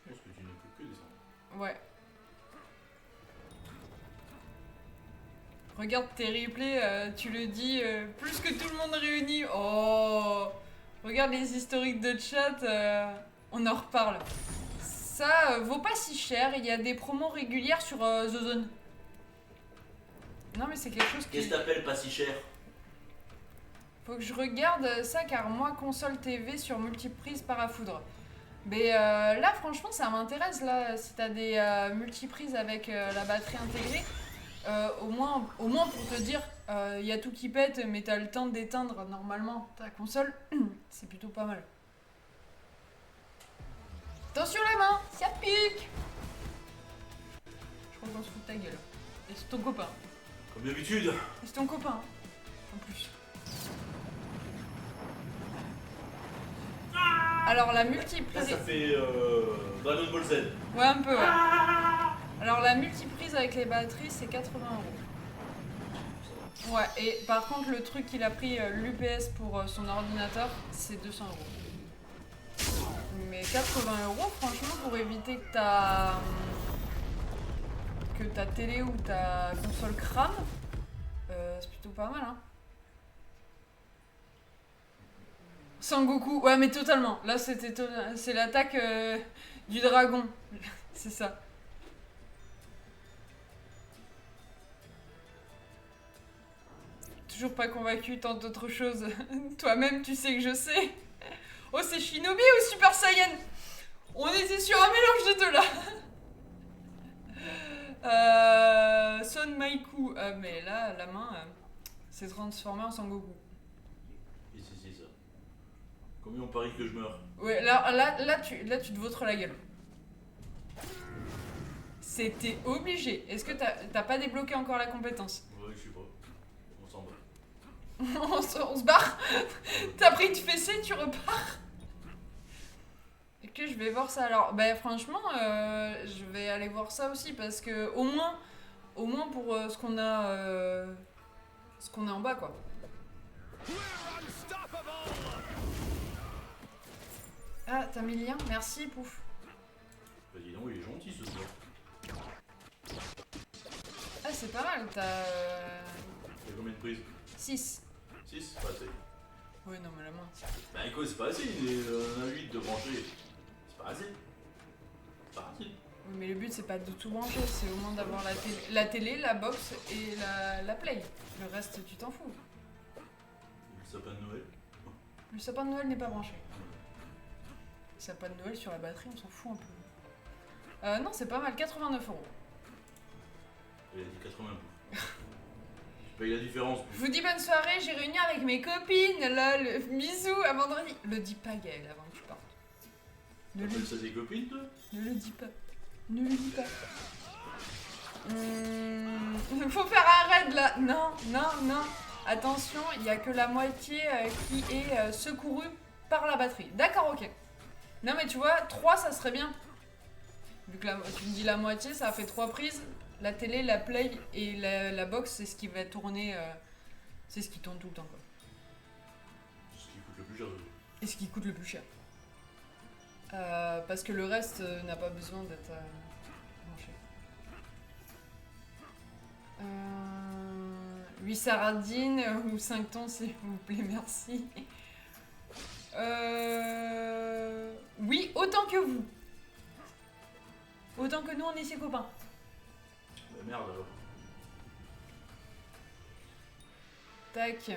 Je pense que tu ne peux que descendre. Ouais. Regarde tes replays, tu le dis plus que tout le monde réuni. Oh, regarde les historiques de chat, on en reparle. Ça vaut pas si cher, il y a des promos régulières sur The Zone. Non mais c'est quelque chose qui... Qu'est-ce que t'appelles pas si cher? Faut que je regarde ça car moi console TV sur multiprise parafoudre. Mais là franchement ça m'intéresse là, si t'as des multiprises avec la batterie intégrée, au moins pour te dire il y a tout qui pète mais t'as le temps d'éteindre normalement ta console, c'est plutôt pas mal. Attention la main, ça pique. Je crois qu'on se fout de ta gueule. Et c'est ton copain. Comme d'habitude. Et c'est ton copain. En plus. Alors la Là, multiprise... ça fait Dragon Ball Z. Ouais, un peu, ouais. Alors la multiprise avec les batteries, c'est 80 €. Ouais, et par contre, le truc qu'il a pris, l'UPS pour son ordinateur, c'est 200 €. Mais 80 €, franchement, pour éviter que ta télé ou ta console crame, c'est plutôt pas mal, hein. Sangoku, ouais mais totalement. Là c'est l'attaque du dragon. C'est ça. Toujours pas convaincu, tant d'autres choses. Toi-même tu sais que je sais. Oh c'est Shinobi ou Super Saiyan? On était sur un mélange de deux là. Son Maiku. Mais là la main s'est transformée en Sangoku. Et c'est ça. Combien on parie que je meurs? Ouais, là, tu te vautres la gueule. C'était obligé. Est-ce que t'as pas débloqué encore la compétence? Ouais, je sais pas. On s'en bat. on se barre. T'as pris une fessée, tu repars. Ok, je vais voir ça alors. Bah franchement, je vais aller voir ça aussi parce que au moins pour ce qu'on a en bas quoi. Ah, t'as mis le lien? Merci, Pouf. Bah dis donc, il est gentil ce soir. Ah, c'est pas mal, t'as... Il y a combien de prises? 6. 6? Pas assez. Ouais, non, mais la main. Bah écoute, c'est pas assez, il en a 8 de brancher. C'est pas assez. C'est pas assez. Oui, mais le but, c'est pas de tout brancher, c'est au moins d'avoir la télé, la box et la play. Le reste, tu t'en fous. Le sapin de Noël. Le sapin de Noël n'est pas branché. Le sapin de Noël sur la batterie, on s'en fout un peu. Non, c'est pas mal, 89 €. Il a dit 80 bouts. Je paye la différence. Je vous dis bonne soirée, j'ai réuni avec mes copines, lol, bisous, à vendredi. Le dis pas, Gaël, avant que tu partes. Ne le, T'appelles ça des copines, toi? ne le dis pas. Ne le dis pas. Faut faire un raid là. Non, non, non. Attention, il n'y a que la moitié qui est secourue par la batterie. D'accord, ok. Non mais tu vois, 3 ça serait bien. Vu que tu me dis la moitié, ça a fait 3 prises. La télé, la play et la box, c'est ce qui va tourner. C'est ce qui tourne tout le temps quoi. Ce qui coûte le plus cher. Et ce qui coûte le plus cher. Parce que le reste n'a pas besoin d'être branché. 8 sardines ou 5 thons s'il vous plaît, merci. Oui, autant que vous. Autant que nous, on est ses copains. Bah merde alors. Tac.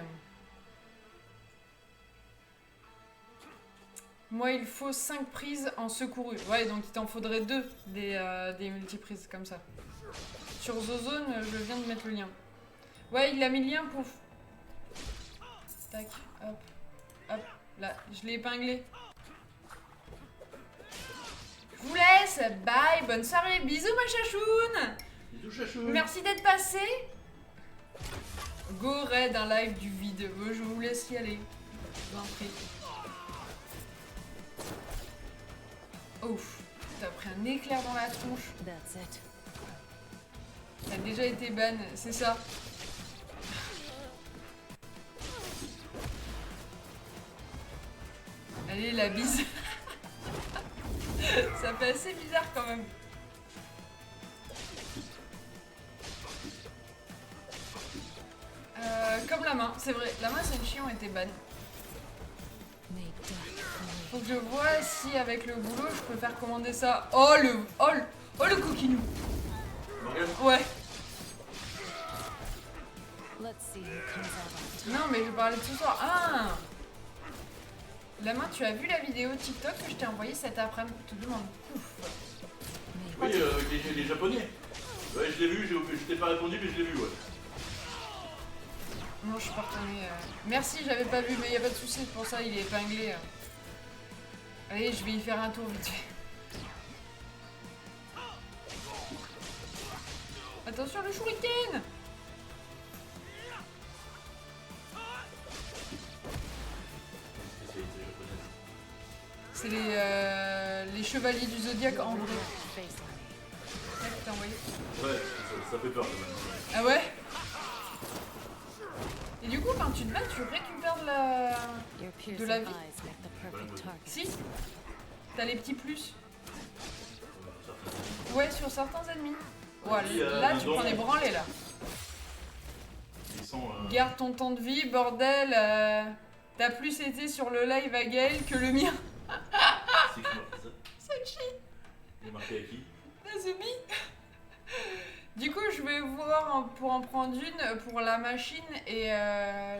Moi, il faut 5 prises en secouru. Ouais, donc il t'en faudrait 2 des multiprises comme ça. Sur Zozone, je viens de mettre le lien. Ouais, il a mis le lien, pouf. Tac, hop, hop. Là, je l'ai épinglé. Je vous laisse. Bye, bonne soirée. Bisous, ma chachoune. Bisous, chachou. Merci d'être passé. Go raid un live du vide. Je vous laisse y aller. Je vous en prie. Ouf, t'as pris un éclair dans la tronche. That's it. T'as déjà été ban, c'est ça. Allez, la bise. Ça fait assez bizarre quand même. Comme la main, c'est vrai. La main, c'est une chiant, était ban. Faut que je vois si avec le boulot, je peux faire commander ça. Oh le coquinou. Morgane. Ouais. Let's see who comes out on top. Non, mais je parlais de ce soir. Ah. La main, tu as vu la vidéo TikTok que je t'ai envoyée cet après-midi? Je te demande. Ouf. Oui, les japonais. Ouais, je l'ai vu, je t'ai pas répondu, mais je l'ai vu, ouais. Non, je suis pas retournée. Merci, j'avais pas vu, mais y a pas de souci, c'est pour ça, il est épinglé. Allez, je vais y faire un tour vite fait. Attention, le shuriken! Spécialité japonaise. C'est les chevaliers du zodiaque en vrai. Face on Tac, t'as envoyé. Ouais, ça fait peur quand même. Ah ouais? Et du coup, quand tu te bats, tu récupères de la... me. Your piercing la vie. eyes make the perfect target. Si? T'as les petits plus. Ouais, sur certains ennemis. Voilà, là, tu prends des branlées, là. Ils sont. Garde ton temps de vie, bordel. T'as plus été sur le live à Gaël que le mien. C'est qui m'a fait ça? Sachi, Il est marqué à qui? Nazumi. Du coup, je vais voir pour en prendre une pour la machine et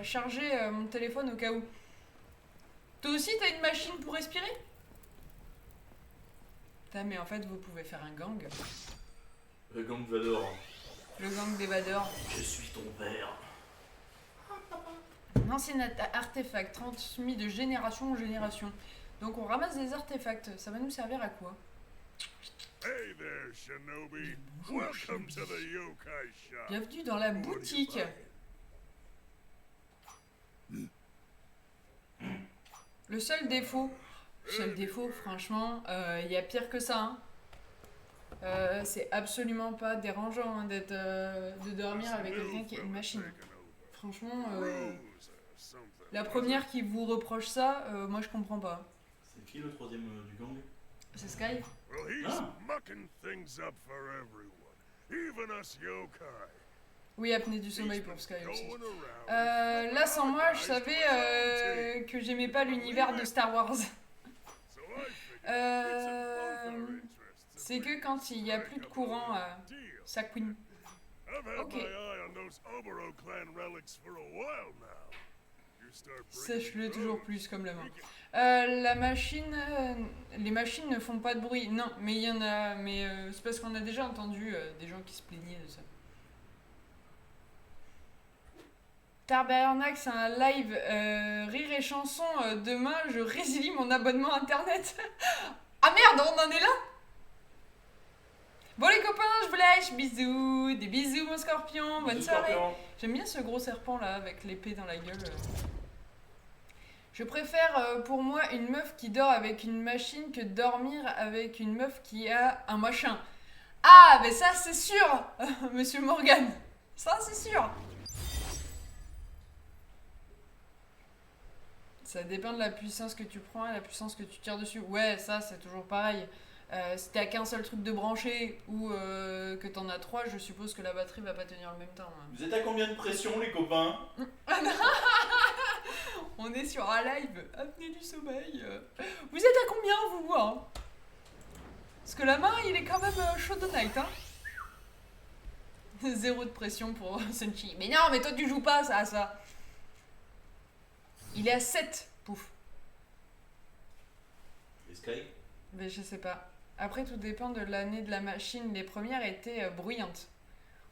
charger mon téléphone au cas où. Toi aussi, t'as une machine pour respirer? Putain, mais en fait, vous pouvez faire un gang. Le gang Vador. Le gang des vadeurs. Je suis ton père. Un ancien artefact transmis de génération en génération. Donc on ramasse des artefacts. Ça va nous servir à quoi? Hey there, Shinobi. Welcome to the yokai shop. Bienvenue dans la boutique. Le seul défaut, franchement, il y a pire que ça. Hein. C'est absolument pas dérangeant hein, de dormir avec quelqu'un qui a une machine. Franchement, Rules or something. la première qui vous reproche ça, moi je comprends pas. C'est qui le troisième du gang? C'est Sky? Well, he's Ah. mucking things up for everyone, even us yokai. Oui, apnée du sommeil pour Sky aussi. Going around. Là, sans moi, je savais que j'aimais pas l'univers de Star Wars. So I figured it's in both our interests C'est if que we quand il y a plus de courant, deal. ça queen. I've had Okay. my eye on those Oboro clan relics for a while now. You start bringing Sèche-le me toujours those, plus comme la main. we can La machine, les machines ne font pas de bruit. Non, mais il y en a. Mais c'est parce qu'on a déjà entendu des gens qui se plaignaient de ça. Tabernacle, c'est un live rire et chanson. Demain, je résilie mon abonnement internet. Ah merde, on en est là? Bon les copains, je vous lâche. Bisous, des bisous mon scorpion. Bonne Bisous, soirée. Scorpion. J'aime bien ce gros serpent là avec l'épée dans la gueule. Je préfère pour moi une meuf qui dort avec une machine que dormir avec une meuf qui a un machin. Ah, mais ça c'est sûr, monsieur Morgan. Ça c'est sûr. Ça dépend de la puissance que tu prends et la puissance que tu tires dessus. Ouais, ça c'est toujours pareil. Si t'as qu'un seul truc de branché ou que t'en as 3, je suppose que la batterie va pas tenir le même temps. Hein. Vous êtes à combien de pression, les copains? On est sur un live, apnée du sommeil. Vous êtes à combien vous hein? Parce que la main, il est quand même chaud de night. Hein. Zéro de pression pour Sunchi. Mais non, mais toi tu joues pas ça à ça. Il est à 7, pouf. Et Sky? Mais je sais pas. Après, tout dépend de l'année de la machine. Les premières étaient bruyantes.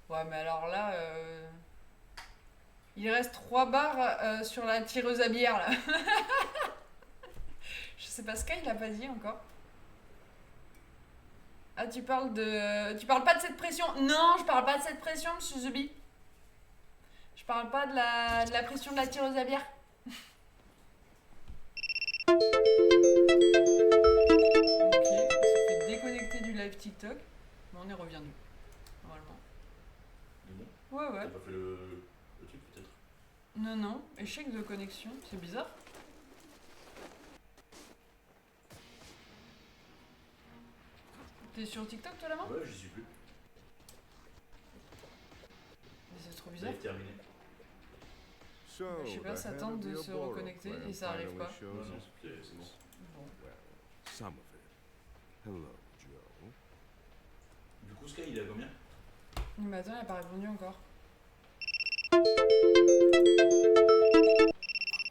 Ouais, mais alors là... Il reste 3 barres sur la tireuse à bière, là. Je sais pas, Sky, il a pas dit encore. Ah, tu parles de... Tu parles pas de cette pression? Non, je parle pas de cette pression, monsieur Zubi. Je parle pas de la pression de la tireuse à bière. Ok, on s'est fait déconnecter du live TikTok, mais on est revenu, normalement. Bon. Ouais, T'as ouais. pas fait le truc peut-être? Non, non, échec de connexion, c'est bizarre. T'es sur TikTok toi là-bas? Ouais, j'y suis plus. Mais c'est trop bizarre. Live terminé. So, Je sais pas, the ça head tente of de the se Oboro reconnecter clan et ça arrive finally pas. shows Non, non, his c'est face. bon. Bon. Well, some of it. Hello, Joe. Du coup, Sky, il est à combien? Mais attends, elle a pas répondu encore.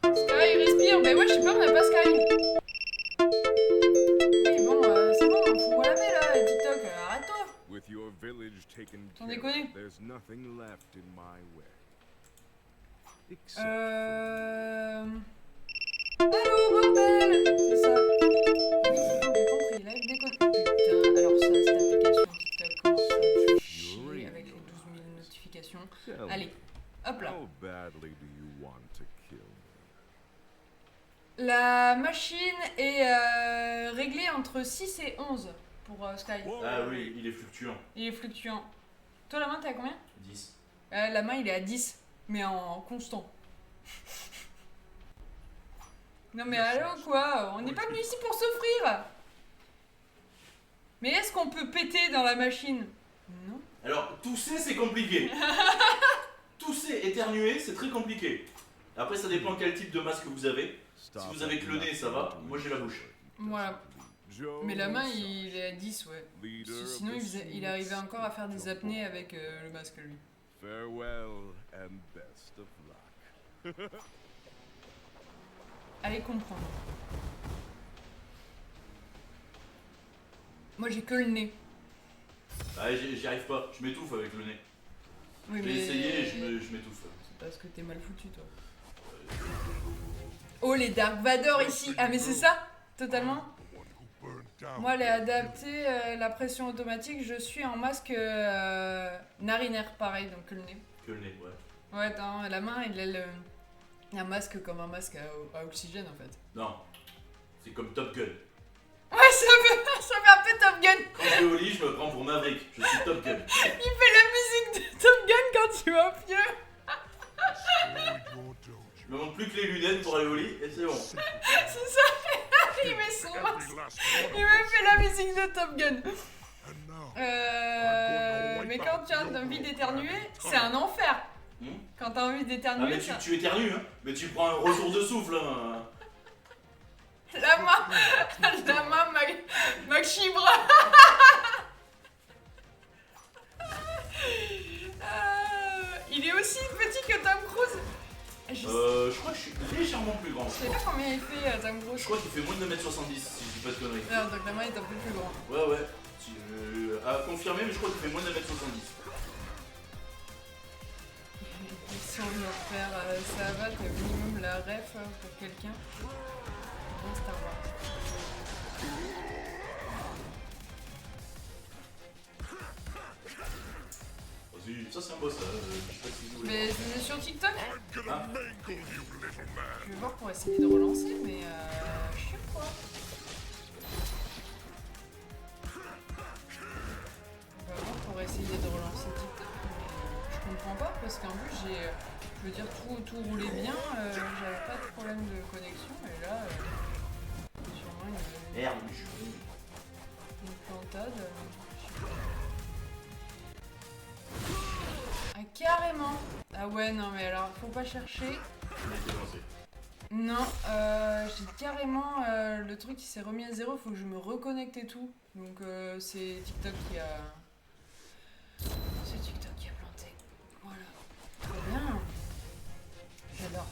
Sky, respire! Mais ouais, je sais pas, on a pas Sky! Oui, bon, c'est bon, fous-moi la paix là, TikTok, arrête-toi! With your village taken Sans care déconner. of, there's nothing left in my way. Except Allô, bordel! C'est ça. Oui, c'est bon, j'ai compris, live déconne. Putain, alors ça, cette application TikTok, comment ça me fait chier avec les 12 000 notifications. tell me, Allez, hop là. how badly do you want to kill me? La machine est réglée entre 6 et 11 pour Sky. Ah oui, il est fluctuant. Il est fluctuant. Toi, la main, t'es à combien? 10. La main, il est à 10, mais en constant. Non mais allô quoi? On n'est pas venu ici pour s'offrir. Mais est-ce qu'on peut péter dans la machine? Non. Alors, tousser, c'est compliqué. Tousser, éternuer, c'est très compliqué. Après, ça dépend quel type de masque vous avez. Si vous avez que le nez, ça va. Moi, j'ai la bouche. Voilà. Joe Mais la main, Musashi, il est à 10, ouais. leader of Sinon, the il arrivait encore à faire des Suits apnées Joe. avec le masque, lui. Farewell and best of luck. Allez comprendre. Moi, j'ai que le nez. Ah, j'y arrive pas. Je m'étouffe avec le nez. Oui, J'ai essayé et je m'étouffe. C'est parce que t'es mal foutu, toi. Oh, les Dark Vador ici. Ah, mais c'est ça, totalement. Moi, elle est adaptée, la pression automatique. Je suis en masque narinaire, pareil, donc que le nez. Que le nez, ouais. Ouais, attends, la main, il a un masque comme un masque à oxygène, en fait. Non. C'est comme Top Gun. Ouais, ça fait un peu Top Gun. Quand je vais au lit, je me prends pour Maverick. Je suis Top Gun. Il fait la musique de Top Gun quand tu vas au pieu. Je me montre plus que les lunettes pour C'est ça. Il met son masque. Il me fait la musique de Top Gun. Mais quand tu as envie d'éternuer, c'est un enfer. Quand t'as envie Ah d'éternuer, mais c'est tu éternues hein. Mais tu prends un ressource de souffle hein. la main Maxibra. Il est aussi petit que Tom Cruise. Je crois que je suis légèrement plus grand. Je sais pas combien il fait Tom Cruise. Je crois qu'il fait moins de 1m70 si je dis pas de conneries. Non, donc la main est un peu plus grande. Ouais. À confirmer, mais je crois qu'il fait moins de 1m70. Sur leur faire ça va, t'as minimum la ref pour quelqu'un. Bon Star Wars. Vas-y, ça c'est un boss, je sais pas si vous voulez. Mais c'est sur TikTok. Ah. Je vais voir pour essayer de relancer, mais je sais quoi. On va voir pour essayer de relancer TikTok. Je comprends pas parce qu'en plus je veux dire tout roulait bien, j'avais pas de problème de connexion et là sûrement Merde, une plantade. Ah carrément. Ah ouais non mais alors faut pas chercher. Non, j'ai carrément le truc qui s'est remis à zéro, faut que je me reconnecte et tout. Donc c'est TikTok qui a. C'est TikTok qui a planté. Voilà. Très bien. J'adore.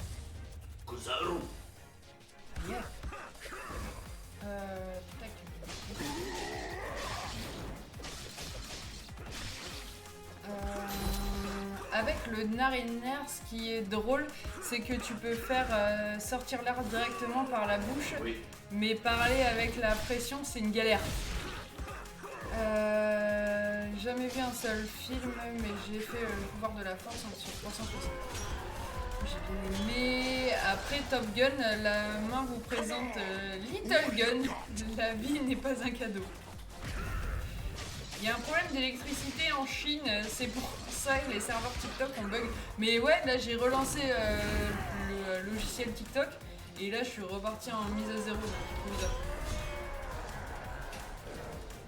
Kozaru. Yeah. Tac. Avec le narinaire, ce qui est drôle, c'est que tu peux faire sortir l'air directement par la bouche, oui. Mais parler avec la pression, c'est une galère. Jamais vu un seul film, mais j'ai fait Le pouvoir de la force sur 360. J'ai bien aimé. Après Top Gun, la main vous présente Little Gun. La vie n'est pas un cadeau. Il y a un problème d'électricité en Chine, c'est pour ça que les serveurs TikTok ont bug. Mais ouais, là j'ai relancé le logiciel TikTok et là je suis reparti en mise à zéro. Donc,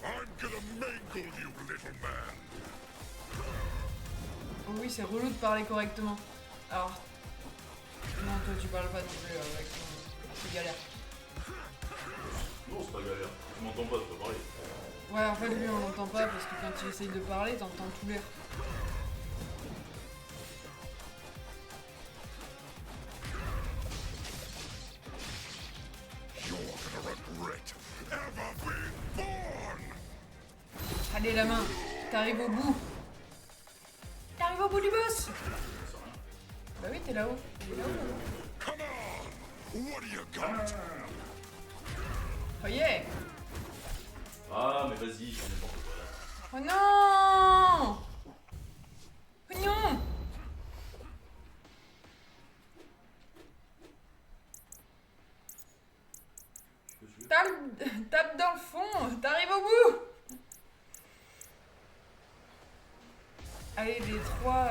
I'm gonna mangle you, little man. oh oui, c'est relou de parler correctement. Alors, non, toi tu parles pas non plus avec ton... C'est galère. Non, c'est pas galère. Tu m'entends pas, tu peux parler. Ouais, en fait, lui on l'entend pas parce que quand tu essayes de parler, t'entends tout l'air. You're gonna regret ever being born. Allez, la main, t'arrives au bout. T'arrives au bout du boss. Bah oui, t'es là-haut. T'es là-haut, là-haut. Come on. What do you got? Oh yeah. Ah, mais vas-y, je fais n'importe quoi là. Oh non. Oh non. Tape dans le fond, t'arrives au bout. Allez, les trois,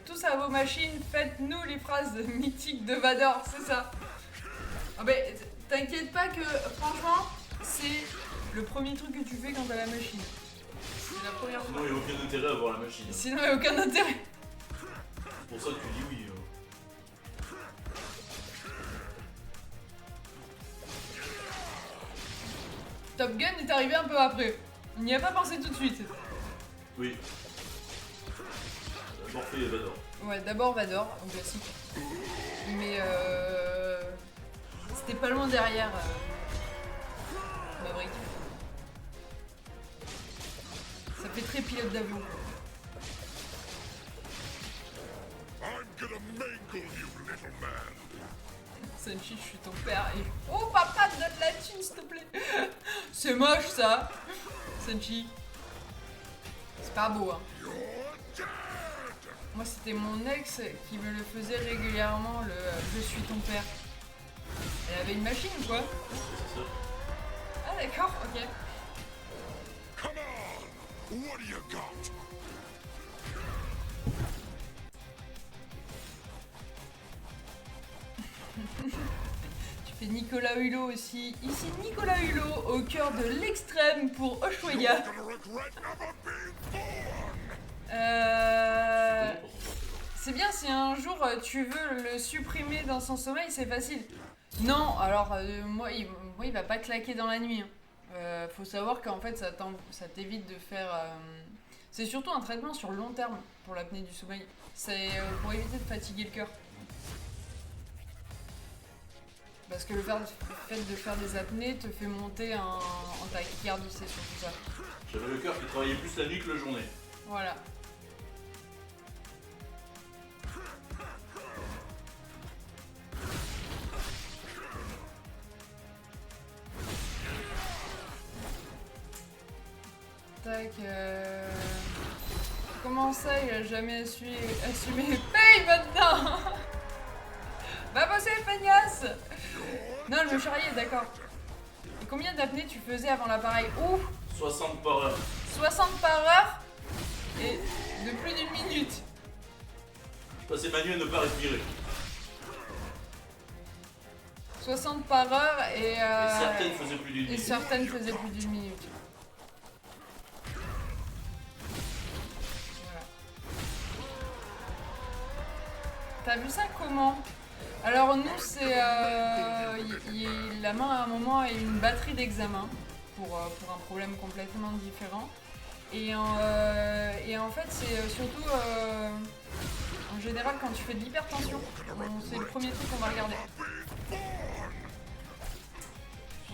tous à vos machines, faites-nous les phrases mythiques de Vador, c'est ça. Ah ben, t'inquiète pas que, franchement, c'est le premier truc que tu fais quand t'as la machine. C'est la première fois. Sinon, il n'y a aucun intérêt à avoir la machine. Sinon, il n'y a aucun intérêt. C'est pour ça que tu dis oui. Top Gun est arrivé un peu après. Il n'y a pas pensé tout de suite. Oui. Morphée et Vador. Ouais, d'abord Vador, en classique. Mais c'était pas loin derrière Maverick. Ça fait très pilote d'avion. I'm gonna mangle you, little man. Senshi, je suis ton père et... Oh papa, donne la thune s'il te plaît. C'est moche ça. Senshi. C'est pas beau hein. Moi c'était mon ex qui me le faisait régulièrement, le je suis ton père. Elle avait une machine ou quoi? C'est ça. Ah d'accord, ok. Come on. What do you got? Tu fait Nicolas Hulot aussi. Ici Nicolas Hulot au cœur de l'extrême pour Ushuaïa. C'est bien si un jour tu veux le supprimer dans son sommeil, c'est facile. Non, alors moi il va pas claquer dans la nuit. Hein. Faut savoir qu'en fait ça t'évite de faire... C'est surtout un traitement sur le long terme pour l'apnée du sommeil. C'est pour éviter de fatiguer le cœur. Parce que le fait de faire des apnées te fait monter en tachycardie, c'est surtout ça. J'avais le cœur qui travaillait plus la nuit que la journée. Voilà. Tac. Comment ça, il a jamais assumé paye maintenant. Va bosser, feignasse. Non, le charrier, d'accord. Et combien d'apnées tu faisais avant l'appareil? Ouh, 60 par heure. 60 par heure et de plus d'une minute. Je passais ma nuit à ne pas respirer. 60 par heure et... Et certaines faisaient plus d'une Et minute. certaines faisaient plus d'une minute. Voilà. T'as vu ça comment? Alors nous c'est... la main à un moment a une batterie d'examen pour un problème complètement différent. Et en fait c'est surtout... en général quand tu fais de l'hypertension, c'est le premier truc qu'on va regarder.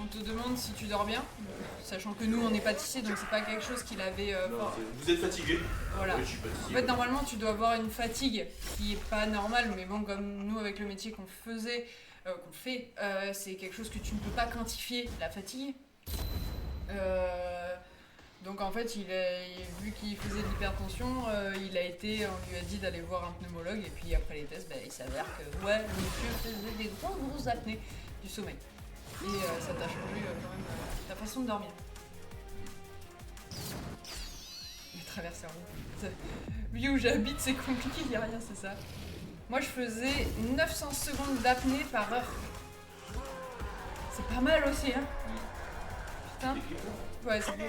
On te demande si tu dors bien, sachant que nous on est pâtissier donc c'est pas quelque chose qu'il avait Non, vous êtes fatigué? Voilà. Oui, je suis pâtissier. En fait normalement tu dois avoir une fatigue qui est pas normale, mais bon comme nous avec le métier qu'on fait, c'est quelque chose que tu ne peux pas quantifier, la fatigue. Donc en fait vu qu'il faisait de l'hypertension, on lui a dit d'aller voir un pneumologue et puis après les tests, il s'avère que ouais, le monsieur faisait des grosses apnées du sommeil. Et ça t'a changé quand même ta façon de dormir. Il traverse la route. Lui où j'habite, c'est compliqué, il n'y a rien, c'est ça. Moi, je faisais 900 secondes d'apnée par heure. C'est pas mal aussi, hein. Putain. Ouais, c'est beau.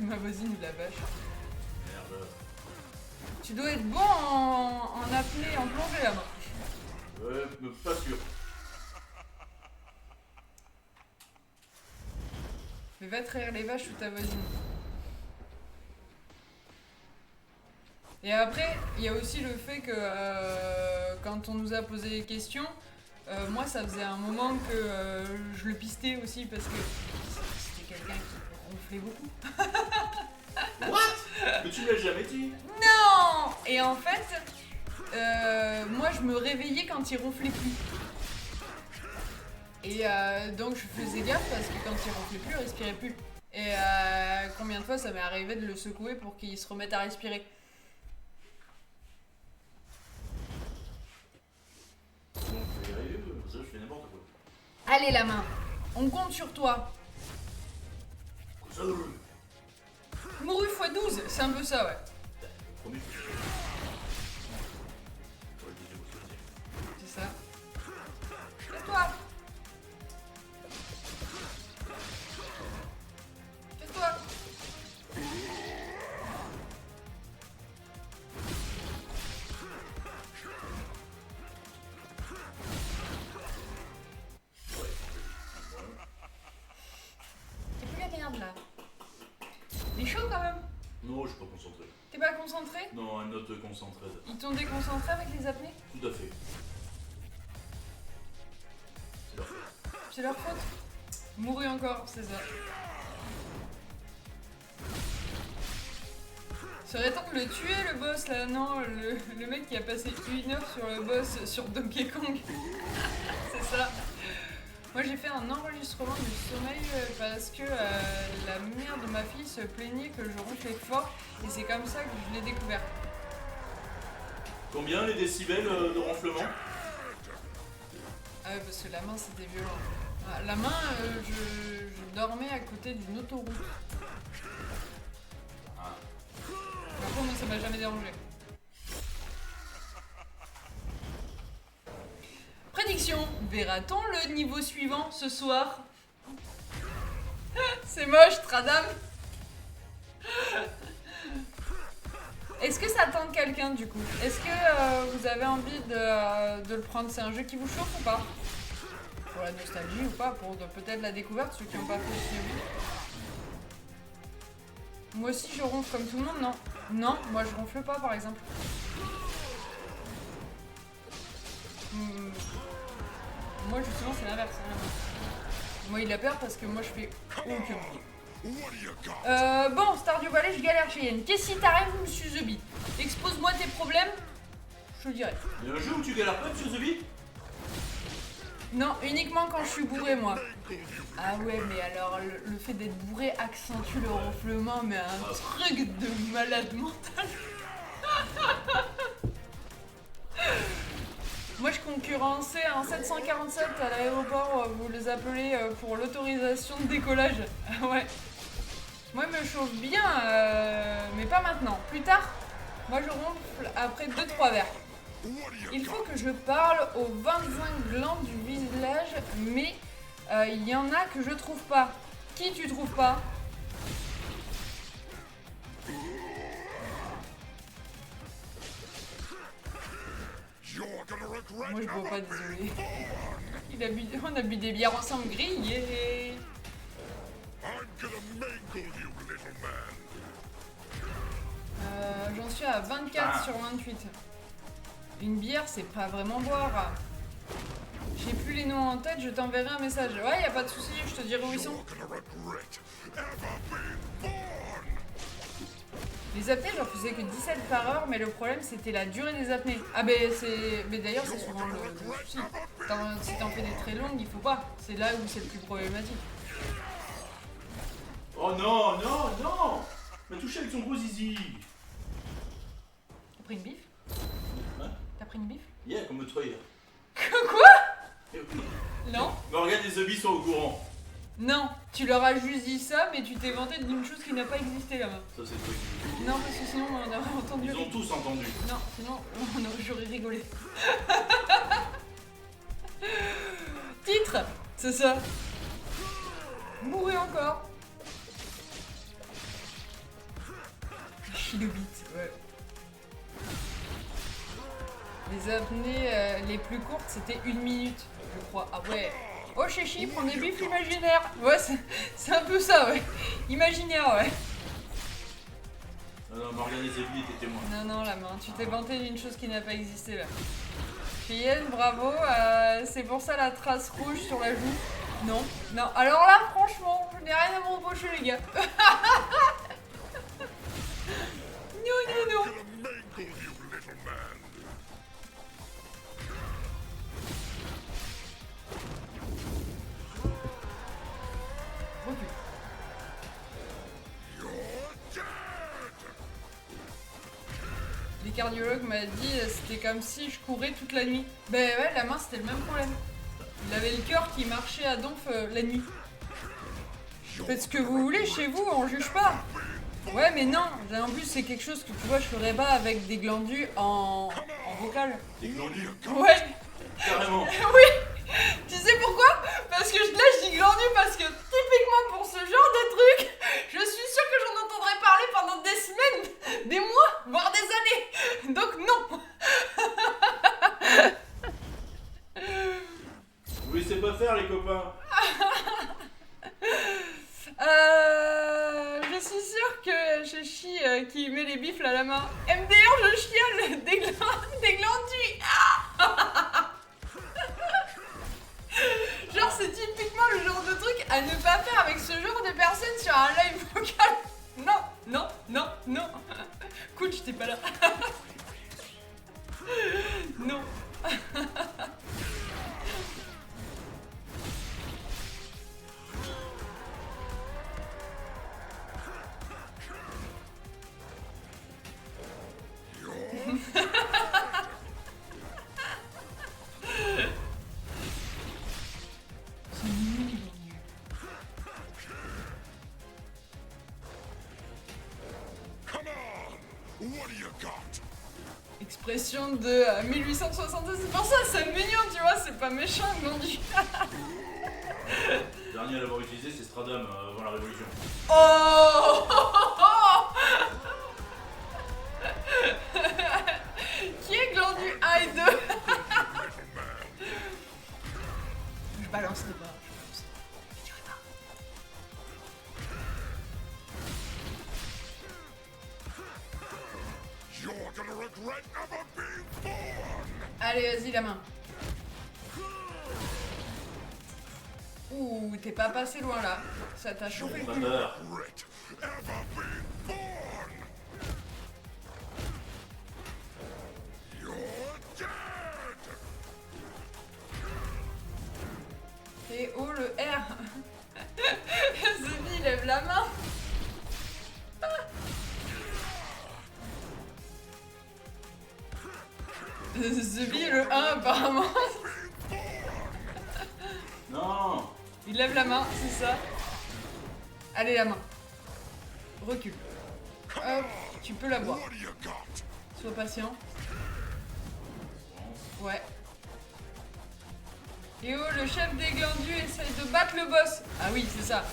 Ma voisine ou la vache. Merde. Tu dois être bon en apnée, en plongée là-bas. Mais pas sûr. Mais va traire les vaches ou ta voisine. Et après, il y a aussi le fait que quand on nous a posé des questions, moi ça faisait un moment que je le pistais aussi parce que c'était quelqu'un qui ronflait beaucoup. What? Mais tu me l'as jamais dit. Non! Et en fait, moi je me réveillais quand il ronflait plus. Et donc je faisais gaffe parce que quand il ronflait plus, il respirait plus. Et combien de fois ça m'est arrivé de le secouer pour qu'il se remette à respirer. Bon, je vais y arriver, ça je fais n'importe quoi. Allez la main, on compte sur toi. Ça, Mouru x 12, c'est un peu ça ouais. promis. C'est ça. Fais-toi. Fais-toi. T'es plus la merde là. Il est chaud quand même. Non, je suis pas concentré. T'es pas concentré? Non, un note concentré. Ils t'ont déconcentré avec les apnées? Tout à fait. C'est leur faute. C'est leur faute. Mouru encore, c'est ça. Serait temps de le tuer le boss là, non, le mec qui a passé 1 heure sur le boss sur Donkey Kong. C'est ça. Moi j'ai fait un enregistrement du sommeil parce que la mère de ma fille se plaignait que je ronflais fort et c'est comme ça que je l'ai découvert. Combien les décibels de ronflement? Ah ouais, parce que la main c'était violent. Ah, la main, je dormais à côté d'une autoroute. Ah. Par contre, moi ça m'a jamais dérangé. Prédiction, verra-t-on le niveau suivant ce soir? C'est moche, Tradam. Est-ce que ça tente quelqu'un du coup? Est-ce que vous avez envie de le prendre? C'est un jeu qui vous chauffe ou pas? Pour la nostalgie ou pas? Pour peut-être la découverte, ceux qui n'ont pas fait Shinobi. Moi aussi je ronfle comme tout le monde, non? Non, moi je ronfle pas par exemple. Moi justement c'est l'inverse. Moi il a peur parce que moi je fais aucun bruit. Bon, Stardew Valley, je galère chez Yen. Qu'est-ce qui t'arrive, monsieur Zubi? Expose-moi tes problèmes, je te le dirai. Il y a un jeu où tu galères pas, monsieur Zubi? Non, uniquement quand je suis bourré, moi. Ah ouais, mais alors le fait d'être bourré accentue le ronflement, mais un truc de malade mental. Moi, je concurrençais un 747 à l'aéroport, vous les appelez pour l'autorisation de décollage. Ouais. Moi, il me chauffe bien, mais pas maintenant. Plus tard, moi, je ronfle après 2-3 verres. Il faut que je parle aux 25 glands du village, mais il y en a que je trouve pas. Qui tu trouves pas? Moi je bois pas, désolé. On a bu des bières ensemble grillées. J'en suis à 24 sur 28. Une bière, c'est pas vraiment boire. J'ai plus les noms en tête, je t'enverrai un message. Ouais, y a pas de souci, je te dirai où ils sont. Les apnées, j'en faisais que 17 par heure, mais le problème c'était la durée des apnées. Ah ben c'est... Mais d'ailleurs c'est souvent le souci. Si t'en fais des très longues, il faut pas. C'est là où c'est le plus problématique. Oh non, non, non! Il m'a touché avec son gros zizi. T'as pris une bif? Hein? T'as pris une bif? Yeah, comme toi hier. Quoi? Eh oui. Non? Mais regarde, les zombies sont au courant. Non, tu leur as juste dit ça, mais tu t'es vanté d'une chose qui n'a pas existé là-bas. Ça c'est le truc. Non, parce que sinon on aurait entendu. Ils ont tous entendu. Non, sinon j'aurais rigolé. Titre, c'est ça. Mourir encore. Shinobi, ouais. Les apnées les plus courtes, c'était 1 minute, je crois. Ah ouais. Oh Chéchi, prends des bifs imaginaires. Ouais, c'est un peu ça, ouais. Imaginaire, ouais. Non, Morgane et Zébi étaient témoins. Non, la main, tu t'es vanté d'une chose qui n'a pas existé là. Cheyenne, bravo. C'est pour ça la trace rouge sur la joue. Non. Alors là, franchement, je n'ai rien à me reprocher, les gars. Non. Les cardiologues m'ont dit c'était comme si je courais toute la nuit. Ben ouais, la main c'était le même problème. Il avait le cœur qui marchait à donf la nuit. Faites ce que vous voulez chez vous, on juge pas. Ouais mais non, en plus c'est quelque chose que tu vois je ferais pas avec des glandus en vocal. Des glandus? Ouais. Carrément. Oui. Tu sais pourquoi? Parce que là je dis glandu parce que typiquement pour ce genre de truc, je suis sûre que j'en entendrai parler pendant des semaines, des mois, voire des années. Donc non. Vous laissez pas faire les copains. Je suis sûre que je chie qui met les bifles à la main. MDR, je chiale des glandus. Genre c'est typiquement le genre de truc à ne pas faire avec ce genre de personnes sur un live vocal. Non. Cool, j'étais pas là. Non. Expression de 1862, c'est pour ça, c'est mignon, tu vois, c'est pas méchant, Glandu. Le dernier à l'avoir utilisé, c'est Stradam avant la Révolution. Oh Qui est Glandu 1 et 2? Je balance les barres, je dirais pas. You're gonna regret never being born! Allez, vas-y, la main. Ouh, t'es pas passé loin là. Ça t'a chauffé le Pas cul. peur. Regret ever being born! You're dead! Et oh le R. Zemi lève la main. Zemi le 1 apparemment. Non. Il lève la main, c'est ça. Allez la main. Recule. Hop, tu peux la boire. What do you got? Sois patient. Ouais. Et oh, le chef des glandus essaye de battre le boss. Ah oui, c'est ça.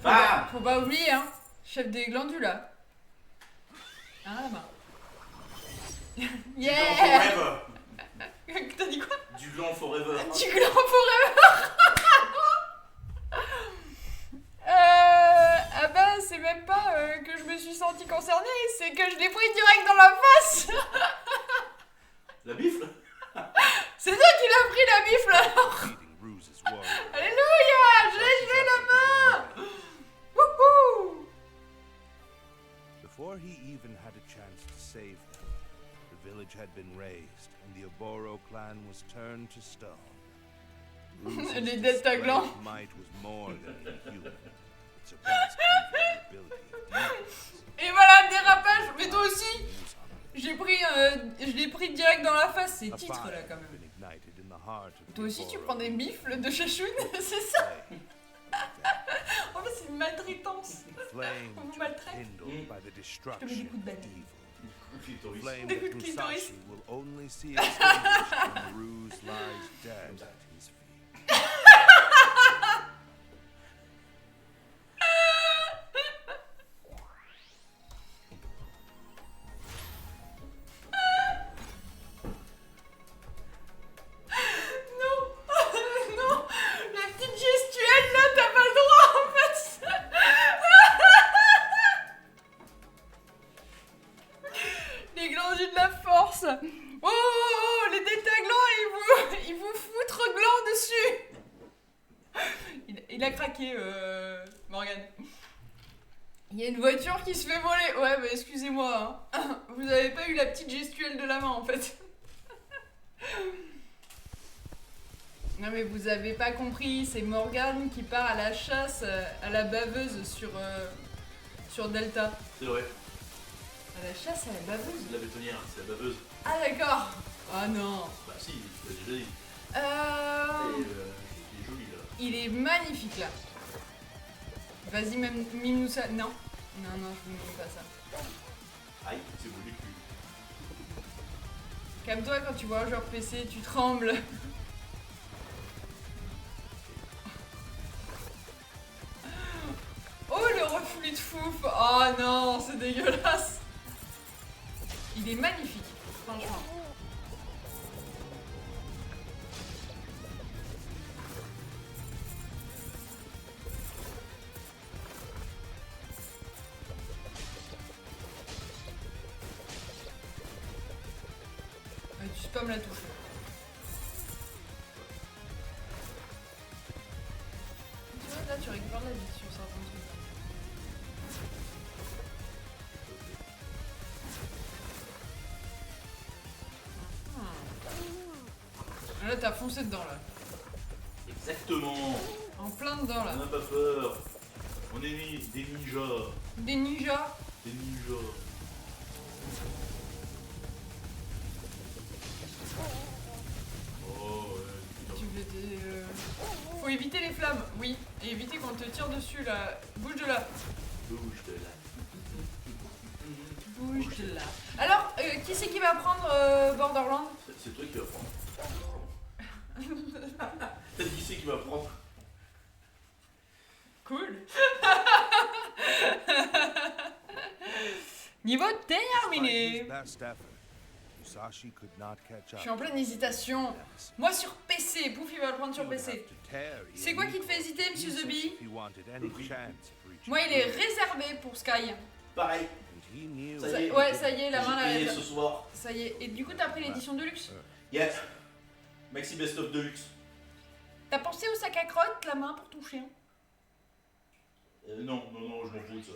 Ah. Faut pas oublier, hein. Chef des glandus, là. Ah, la main. Du gland Yeah. forever. T'as dit quoi? Du gland forever. Du gland forever. Ah bah, c'est même pas que je me suis sentie concernée, c'est que je l'ai pris direct dans la face. La bifle. C'est toi qui l'as pris, la bifle, alors. Alléluia, j'ai la main. Wouhou. Before he even had a chance to save them, the village had been razed and the Oboro clan was turned to stone. Les Deltaglan. Might was more than human. It surpassed even the ability of demons. Et voilà, dérapage. Mais toi aussi. Je l'ai pris direct dans la face, c'est titre là quand même. Toi aussi tu prends des bifles de chachoune, c'est ça? En fait c'est une maltraitance. On vous maltraite. Je te mets des coups de batte. Des coups de clitoris. Oh, les détaglants, ils vous foutent gland dessus. Il a craqué, Morgane. Il y a une voiture qui se fait voler. Ouais, bah excusez-moi. Hein. Vous avez pas eu la petite gestuelle de la main en fait. Non mais vous avez pas compris, c'est Morgane qui part à la chasse à la baveuse sur Delta. C'est vrai. À la chasse à la baveuse. La bétonnière, c'est la baveuse. Ah d'accord. Ah non. Bah si, tu l'as déjà dit. Il est joli là. Il est magnifique là. Vas-y, même mime-nous ça. Non. Non, non, je ne mime pas ça. Aïe, c'est beau du cul. Calme-toi quand tu vois un joueur PC, tu trembles. Oh, le reflux de fouf. Oh non, c'est dégueulasse. Il est magnifique, franchement. Tu spams la touche. Tu vois, là, tu récupères la vie sur certains trucs. Là, t'as foncé dedans, là. Exactement. En plein dedans, là. On n'a pas peur. On est des ninjas. Des ninjas. Des ninjas. Oh, ouais. Tu veux Faut éviter les flammes, oui. Et éviter qu'on te tire dessus, là. Bouge de là. Bouge de là. Bouge de là. Alors, qui c'est qui va prendre Borderlands? C'est toi qui vas prendre. Qui c'est qui va prendre? Cool. Niveau terminé. Je suis en pleine hésitation. Moi sur PC, Pouf il va le prendre sur PC. C'est quoi qui te fait hésiter, Monsieur The Bee? Moi il est réservé pour Sky. Pareil. Ça y est. Ouais, ça y est, la main J'ai payé là. ce soir. Ça y est. Et du coup t'as pris l'édition de luxe? Yes. Maxi Best of Deluxe. T'as pensé au sac à crotte, la main pour ton chien? Non, je m'en fous de ça.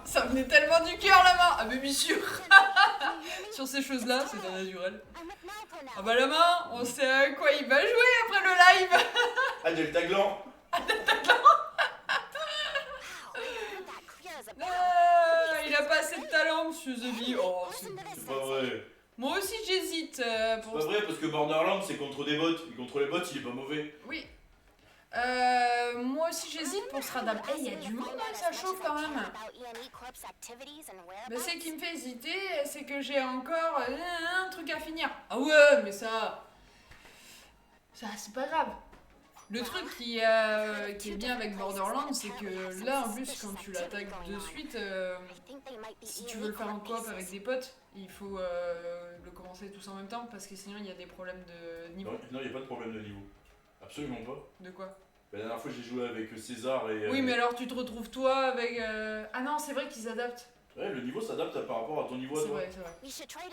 Ça venait tellement du cœur la main. Ah mais bien sûr. Sur ces choses-là, c'est un naturel. Ah bah la main, on sait à quoi il va jouer après le live. Ah, Delta Gland. Il a pas assez de talent, Monsieur The Bee. Oh, C'est pas vrai. moi aussi j'hésite. C'est pas vrai parce que Borderlands c'est contre des bots. Et contre les bots, il est pas mauvais. Oui. Moi aussi j'hésite pour ce radar. Eh, il y a du monde, hein, ça chauffe quand même. Mais ce qui me fait hésiter, c'est que j'ai encore un truc à finir. Ah ouais, mais ça c'est pas grave. Le truc qui est bien avec Borderlands, c'est que là en plus quand tu l'attaques de suite, si tu veux le faire en coop avec des potes, il faut le commencer tous en même temps parce que sinon il y a des problèmes de niveau. Non, il n'y a pas de problème de niveau. Absolument pas. De quoi? La dernière fois j'ai joué avec César et... Oui mais alors tu te retrouves toi avec... Ah non c'est vrai qu'ils adaptent. Ouais, le niveau s'adapte par rapport à ton niveau à toi. C'est vrai.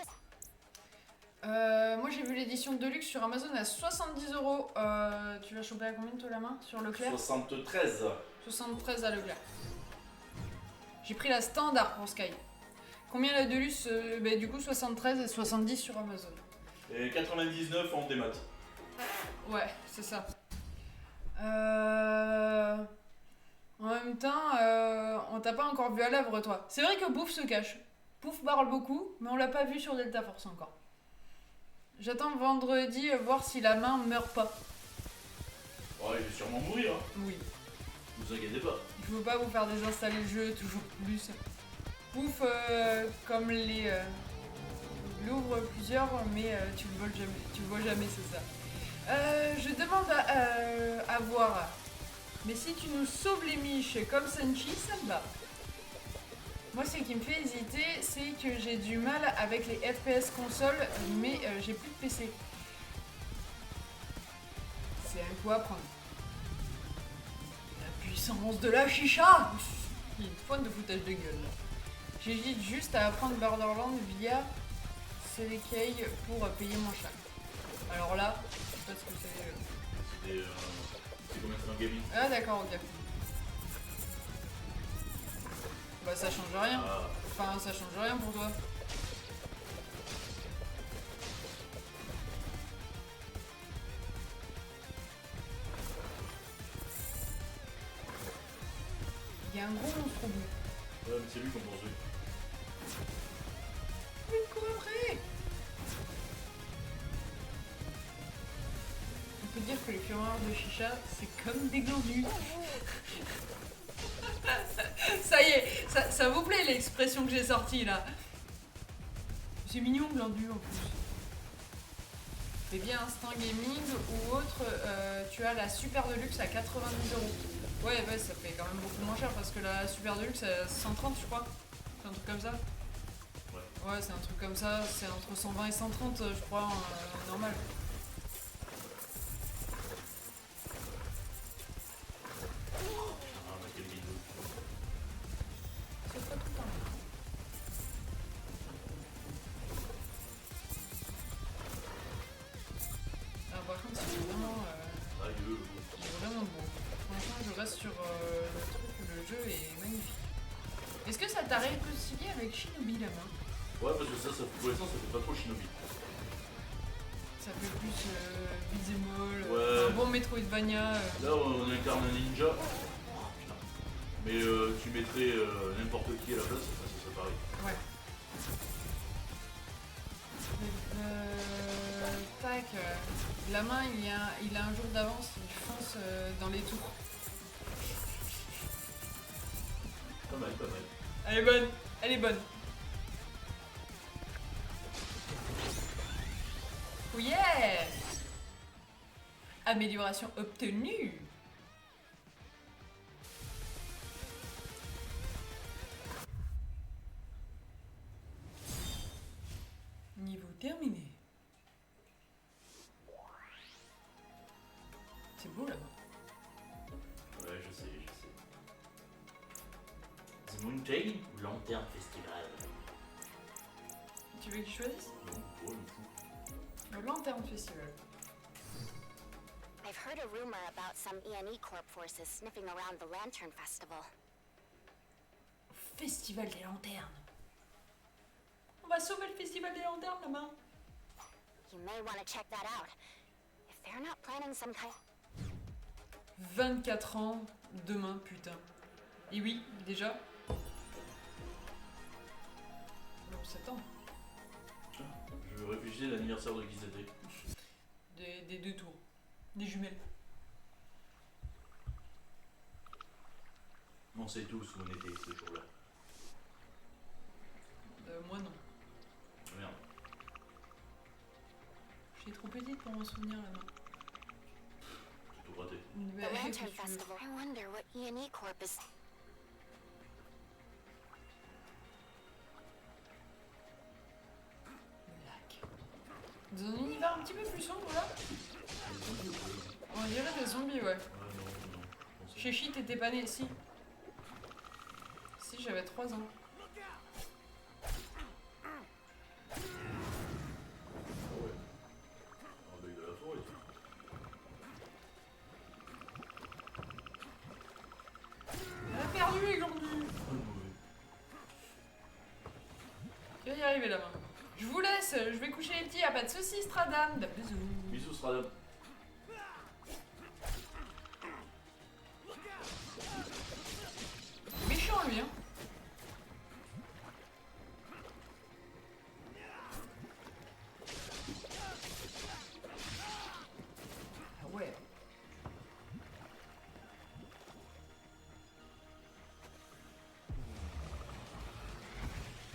Moi j'ai vu l'édition de luxe sur Amazon à 70 €. Tu l'as chopé à combien toi la main? Sur Leclerc? 73. 73 à Leclerc. J'ai pris la standard pour Sky. Combien la Deluxe? Bah, du coup 73 et 70 sur Amazon. Et 99 en démat. Ouais, c'est ça. En même temps, on t'a pas encore vu à l'œuvre toi. C'est vrai que Pouf se cache. Pouf parle beaucoup, mais on l'a pas vu sur Delta Force encore. J'attends vendredi voir si la main meurt pas. Oh, il va sûrement mourir. Hein. Oui. Vous inquiétez pas. Je veux pas vous faire désinstaller le jeu toujours plus. Pouf, comme les... l'ouvre plusieurs, mais tu le vois jamais, c'est ça. Je demande à voir. Mais si tu nous sauves les miches comme Senchi, ça me va. Moi, ce qui me fait hésiter, c'est que j'ai du mal avec les FPS console, mais j'ai plus de PC. C'est un coup à prendre. La puissance de la chicha! Il y a une pointe de foutage de gueule. J'hésite juste à apprendre Borderlands via CDK pour payer mon chat. Alors là, je sais pas ce que c'est. C'est combien c'est en gaming? Ah d'accord, ok. Bah ça change rien. Enfin ça change rien pour toi. Il y a un gros monstre au bout. Ouais mais c'est lui qu'on pense. Oui, cours après. On peut dire que les fureurs de chicha, c'est comme des glandules. Ça y est, ça vous plaît l'expression que j'ai sortie là? C'est mignon glandu en plus. Et bien Instant Gaming ou autre, tu as la Super Deluxe à 90 €. Ouais, ça fait quand même beaucoup moins cher parce que la Super Deluxe c'est à 130 je crois. C'est un truc comme ça. Ouais, c'est un truc comme ça, c'est entre 120 et 130 je crois en normal. Ah, par contre, c'est vraiment beau. Franchement, je reste sur le truc, le jeu est magnifique. Est-ce que ça t'a réconcilié avec Shinobi la main? Ouais, parce que ça, pour l'instant, ça fait pas trop Shinobi. Ça fait plus beat'em all, Ouais. un bon Metroidvania. Là, on incarne un ninja. Mais tu mettrais n'importe qui à la place, ça serait pareil. Ouais. Tac. La main, il a un jour d'avance, il fonce dans les tours. Pas mal, pas mal. Elle est bonne, elle est bonne. Amélioration obtenue. Niveau terminé. C'est beau là-bas. Ouais, je sais. The Mountain ou Lanterne Festival? Tu veux que je choisisse? Non, oh, le fou. Le Lanterne Festival. I've heard a rumor about some ENE Corp forces sniffing around the Lantern Festival. Festival des lanternes. On va sauver le Festival des lanternes là-bas. You may want to check that out. If they're not planning some kind... 24 ans demain, putain. Et oui, déjà. Non, 7 ans. Je réfléchis à l'anniversaire de qui c'était. Des 2 tours. Des jumelles. On sait tous où on était ce jour-là. Moi non. Merde. J'étais trop petite pour m'en souvenir là-bas. J'ai tout raté. The Lantern Festival. I wonder what ENE Corp is... Dans un univers un petit peu plus sombre là. On dirait des zombies, ouais. Non. Chéchi, t'étais pas né ici. Si, j'avais 3 ans. Avec de la forêt. Elle a perdu les glandus. Tu vas y arriver là-bas. Je vous laisse, je vais coucher les petits, y'a pas de soucis, Stradam. Bisous. Bisous, Stradam. Méchant lui, hein. Ah ouais.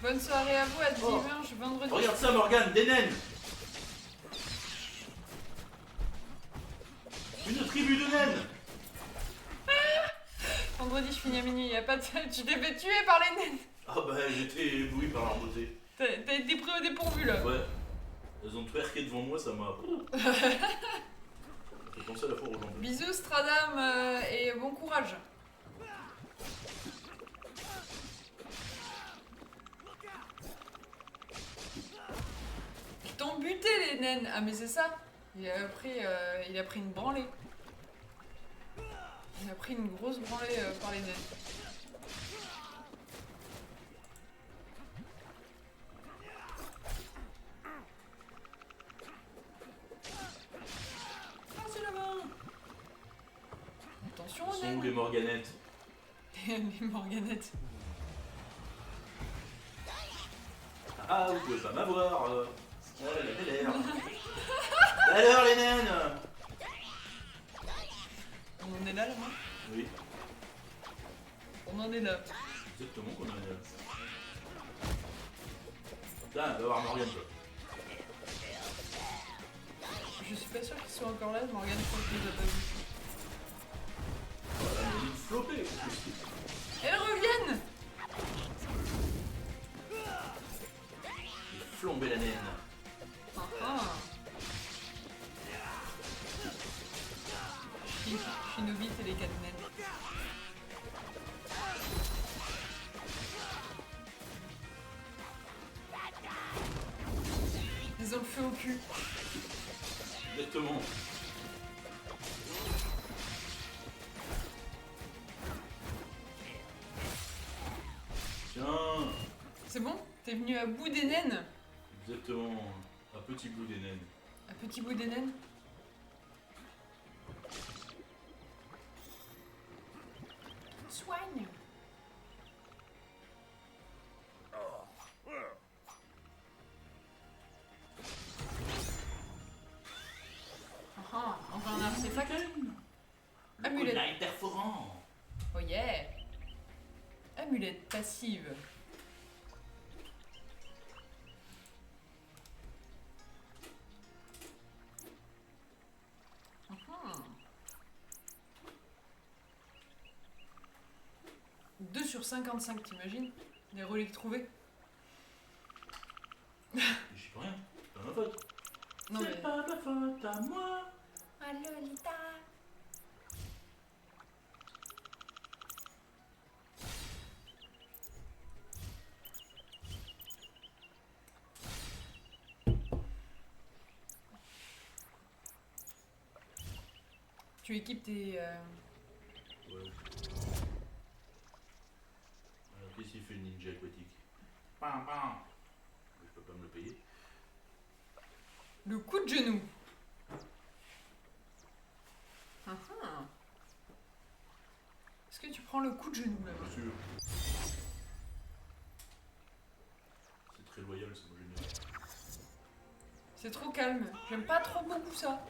Bonne soirée à vous, à dimanche, vendredi. Regarde ça, Morgane, des naines. Une tribu de naines. Vendredi, je finis à minuit, y a pas de... Tu t'es fait tuer par les naines. Ah bah, j'étais ébloui par leur beauté. T'as été pris au dépourvu là. Ouais. Elles ont twerké devant moi, ça m'a... J'ai pensé à la fois aux jambes. Bisous, Stradam, et bon courage. Ils t'ont buté les naines. Ah mais c'est ça. Il a pris une branlée. Il a pris une grosse branlée par les naines. Ah c'est là-bas. Attention aux Ils sont où naines. les Morganettes? Les Morganettes. Ah, vous pouvez pas m'avoir. Oh, elle avait l'air. Alors les naines? On en est là là-bas. Oui. On en est là. Exactement qu'on en est là. Putain, elle va avoir Morgane toi. Je suis pas sûre qu'ils soient encore là, Morgane, je crois que je les ai pas vus. Voilà, elle a une flopée. Elles reviennent. J'ai flambé la naine. Ah ah. Shinobi et les 4 naines. Ils ont le feu au cul. Exactement. Tiens. C'est bon? T'es venu à bout des naines? Exactement. Un petit bout des naines. Un petit bout des naines? Soigne. Ah, encore un artefact. Amulette. Kunai perforant. Oh yeah. Amulette passive. sur 55, t'imagines? Les reliques trouvées. J'y peux rien, c'est pas ma faute. Non, C'est mais... pas ma faute à moi. Ah, Lolita. Tu équipes tes... Ouais. Qu'est-ce qu'il fait le ninja aquatique? Pam, pam. Je peux pas me le payer. Le coup de genou. Ah ah. Est-ce que tu prends le coup de genou là? Bien sûr. C'est très loyal, c'est mon génial. C'est trop calme. J'aime pas trop beaucoup ça.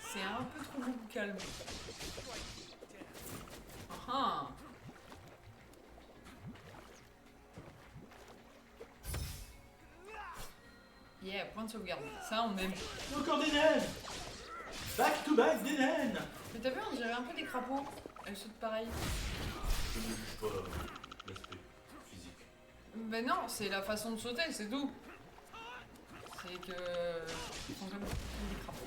C'est un peu trop beaucoup calme. Ah ah. Yeah, point de sauvegarde. Ça, on aime. Encore des naines. Back to back des naines. Mais t'as vu, on dirait un peu des crapauds. Elles sautent pareil. Je ne juge pas l'aspect physique. Ben non, c'est la façon de sauter, c'est tout. C'est que... Ils sont comme des crapauds.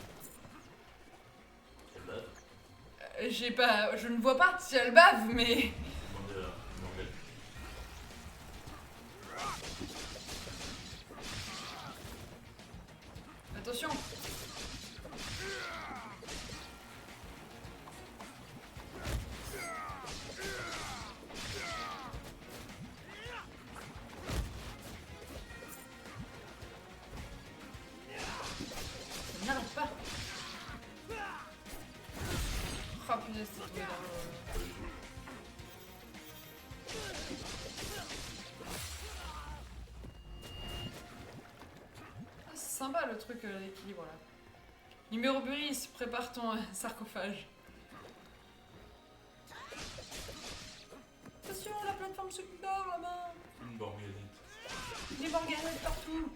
Elle bave. J'ai pas... Je ne vois pas si elles bavent, mais... Demandez à Morgane. Attention. Ça n'arrive pas. Oh punaise, c'est tombé dans le... Ah, c'est sympa le truc, l'équilibre là. Numéro Buris, prépare ton sarcophage. Attention, la plateforme se dort là-bas. Une morganette. Des morganettes partout.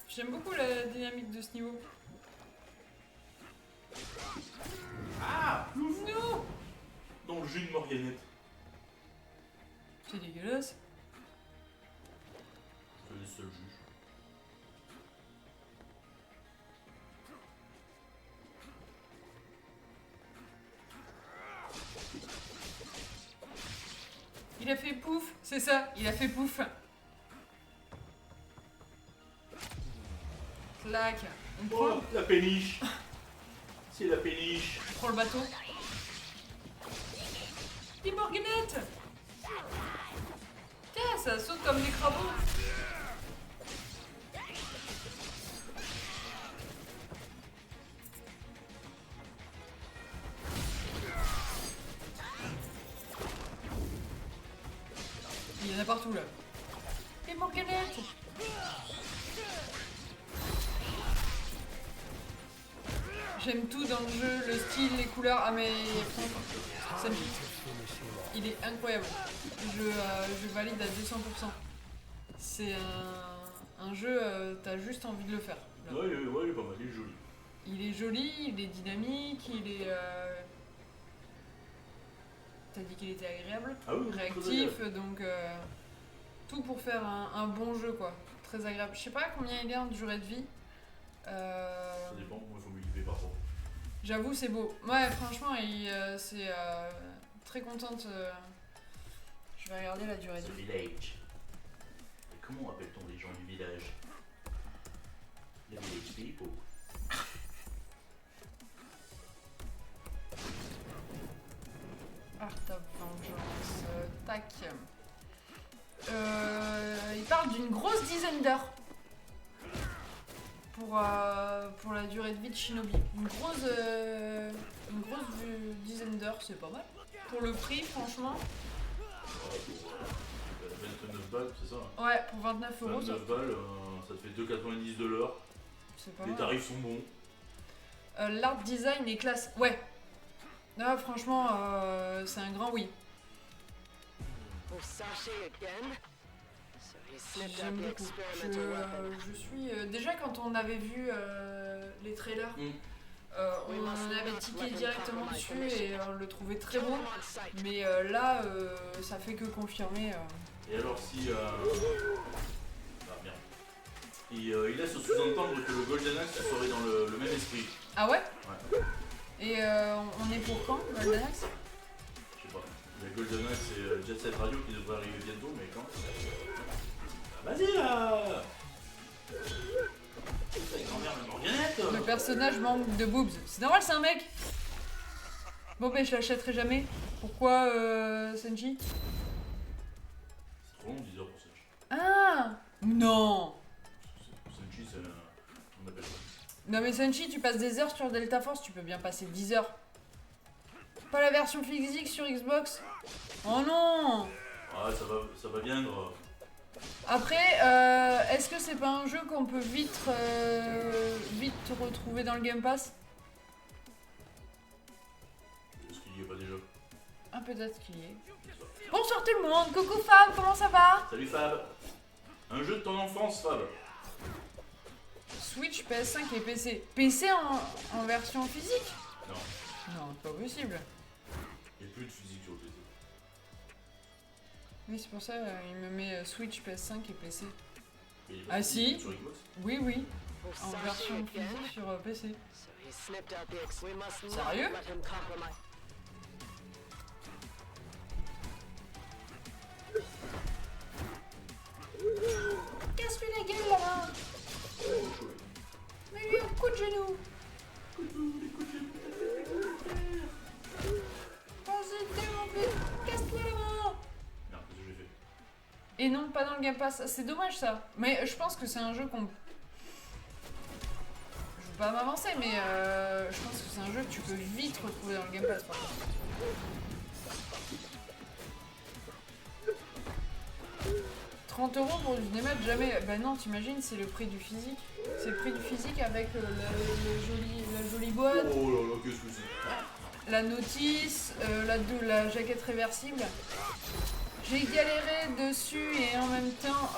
J'aime beaucoup la dynamique de ce niveau. Ah, Non. dans le jus de morganette. C'est dégueulasse. C'est le seul juge. Il a fait pouf, c'est ça, il a fait pouf. Clac. On prend, Oh, la péniche. C'est la péniche. on prend le bateau. Des morganettes. Tiens, ça saute comme des crapauds. Il y en a partout là. Des morganettes. J'aime tout dans le jeu, le style, les couleurs. Ah mais ça me pique. Il est incroyable. Je valide à 200%. C'est un jeu, t'as juste envie de le faire. Là. Ouais, il est pas mal, il est joli. Il est joli, il est dynamique, il est... T'as dit qu'il était agréable, Ah oui, réactif, donc tout pour faire un bon jeu quoi. Très agréable. Je sais pas combien il est en durée de vie. Ça dépend, moi il faut m'équiper parfois. J'avoue c'est beau. Ouais franchement c'est très contente. Je vais regarder la durée de The vie. village. Et comment appelle-t-on les gens du village? Les village people. Art of Vengeance. Tac. Il parle d'une grosse dizaine d'heures. Pour la durée de vie de Shinobi. Une grosse dizaine d'heures, c'est pas mal. Pour le prix, franchement. Ouais, pour 29 balles, c'est ça? Ouais, pour 29 euros. 29 balles, ça te fait 2,90 de l'heure. C'est pas Les mal. tarifs sont bons. L'art design est classe. Ouais. Là, franchement, c'est un grand oui. J'aime beaucoup. Je suis... déjà, quand on avait vu les trailers, on avait tiqué directement dessus et on le trouvait très bon. Mais là, ça fait que confirmer. Et alors si... Ah merde. Il laisse sous-entendre que le Golden Axe serait dans le même esprit. Ah ouais? Ouais. Et on est pour quand, Golden Axe? Je sais pas. Il y a Golden Axe et Jet Set Radio qui devraient arriver bientôt, mais quand? Ah, vas-y là! C'est grand-mère de Morganette! Le personnage manque de boobs. C'est normal, c'est un mec! Bon, ben je l'achèterai jamais. Pourquoi, Senji? C'est trop long, 10 heures pour Senji. Ah! Non! Senji, c'est un... On appelle ça. Non mais Senshi, tu passes des heures sur Delta Force, tu peux bien passer 10 heures. Pas la version physique sur Xbox. Oh non! Ah, ça va viendre. Après, est-ce que c'est pas un jeu qu'on peut vite retrouver dans le Game Pass? Est-ce qu'il y a pas déjà? Ah, peut-être qu'il y est. Bonsoir tout le monde, coucou Fab, comment ça va? Salut Fab! Un jeu de ton enfance, Fab! Switch, PS5 et PC. PC en version physique? Non, Non, c'est pas possible. il n'y a plus de physique sur le PC. Oui, c'est pour ça, il me met Switch, PS5 et PC. Et il y a pas Ah de physique si? sur Xbox? Oui, oui. En version physique sur PC. Sérieux? Casse-lui la gueule là-bas! Mais lui un coup de genou! Vas-y, démonte-lui! Casse-toi la main! Merde, qu'est-ce que j'ai fait? Et non, pas dans le Game Pass, c'est dommage ça. Mais je pense que c'est un jeu qu'on... Je veux pas m'avancer, mais je pense que c'est un jeu que tu peux vite retrouver dans le Game Pass par contre. « 30 € pour du démat, jamais... Bah non, t'imagines, c'est le prix du physique. C'est le prix du physique avec la jolie boîte, Oh là là, qu'est-ce que c'est? la notice, la jaquette réversible. J'ai galéré dessus et en même temps,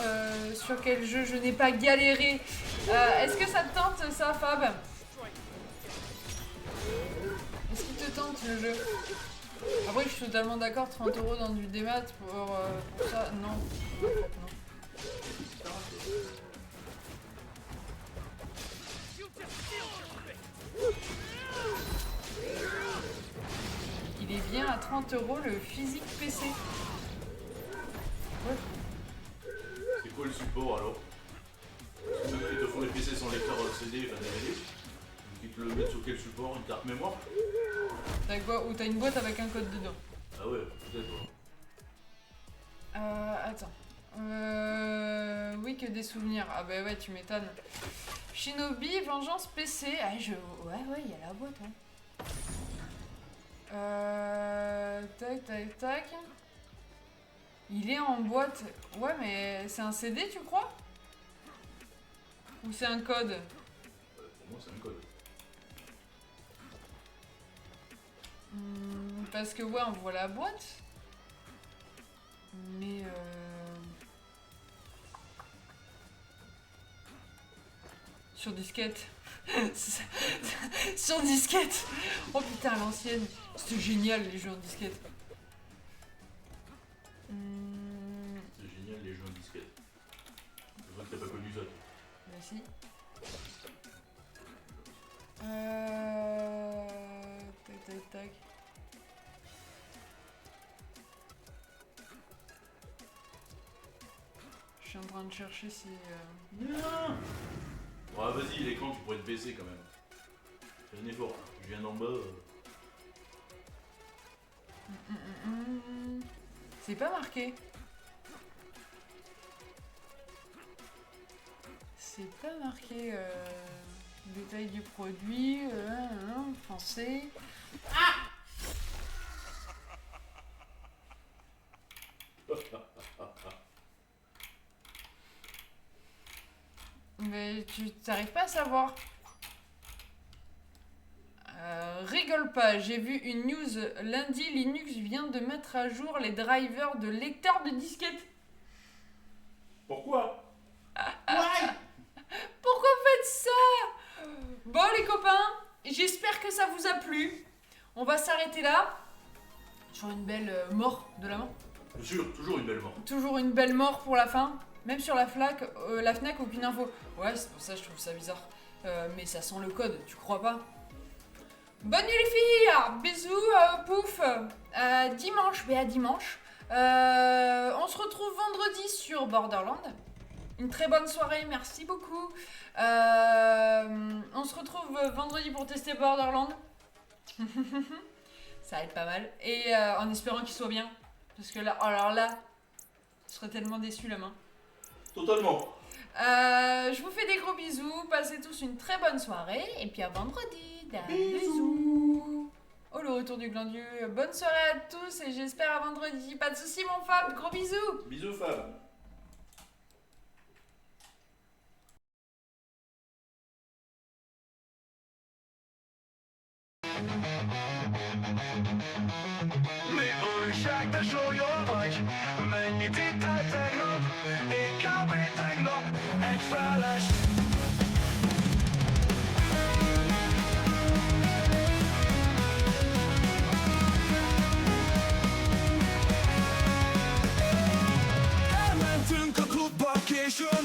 sur quel jeu je n'ai pas galéré. Est-ce que ça te tente ça, Fab? Est-ce qu'il te tente le jeu? Après, je suis totalement d'accord, 30 € dans du démat pour ça, non. En fait, non. Il est bien à 30 € le physique PC. Ouais. C'est quoi le support alors? Parce que ils te font des PC sans lecteur CD, enfin DVD. Donc ils te le mettent sur quel support? Une carte mémoire? T'as quoi? Ou t'as une boîte avec un code dedans. Ah ouais, peut-être. Attends. Oui, que des souvenirs. Ah bah ouais, tu m'étonnes. Shinobi, Vengeance PC. Ah, ouais, il y a la boîte, hein. Tac. Il est en boîte. Ouais, mais c'est un CD, tu crois? Ou c'est un code? Pour moi, c'est un code. Parce que ouais, on voit la boîte. Mais sur disquette. Sur disquette. Oh putain, à l'ancienne. C'était génial les jeux en disquette. C'est génial les jeux en disquette. C'est vrai que t'as pas connu ça. Bah si. Tac. Je suis en train de chercher si... Non. Ouais, vas-y, l'écran, tu pourrais te baisser quand même. Fais un effort. Je viens d'en bas. C'est pas marqué. C'est pas marqué détail du produit, français. Ah! Mais tu t'arrives pas à savoir. Rigole pas, j'ai vu une news lundi, Linux vient de mettre à jour les drivers de lecteurs de disquettes. Pourquoi? Pourquoi faites ça? Bon les copains, J'espère que ça vous a plu. On va s'arrêter là. Sur une belle mort de la main. Bien sûr, toujours une belle mort. Toujours une belle mort pour la fin. Même sur la FNAC, aucune info. Ouais, c'est pour ça que je trouve ça bizarre. Mais ça sent le code, tu crois pas? Bonne nuit les filles. Bisous, pouf. Dimanche, à dimanche. On se retrouve vendredi sur Borderlands. Une très bonne soirée, merci beaucoup. On se retrouve vendredi pour tester Borderlands. Ça va être pas mal. Et en espérant qu'il soit bien. Parce que là, alors là, je serais tellement déçu la main. Totalement. Je vous fais des gros bisous. Passez tous une très bonne soirée. Et puis à vendredi. Bisous. Oh, le retour du glandieu. Bonne soirée à tous et j'espère à vendredi. Pas de soucis, mon Fab. Gros bisous. Bisous, Fab. Mi újság, te sólyol vagy? Mennyit ittál tegnap? Én kb. Tegnap egy feles. Elmentünk a klubba későn,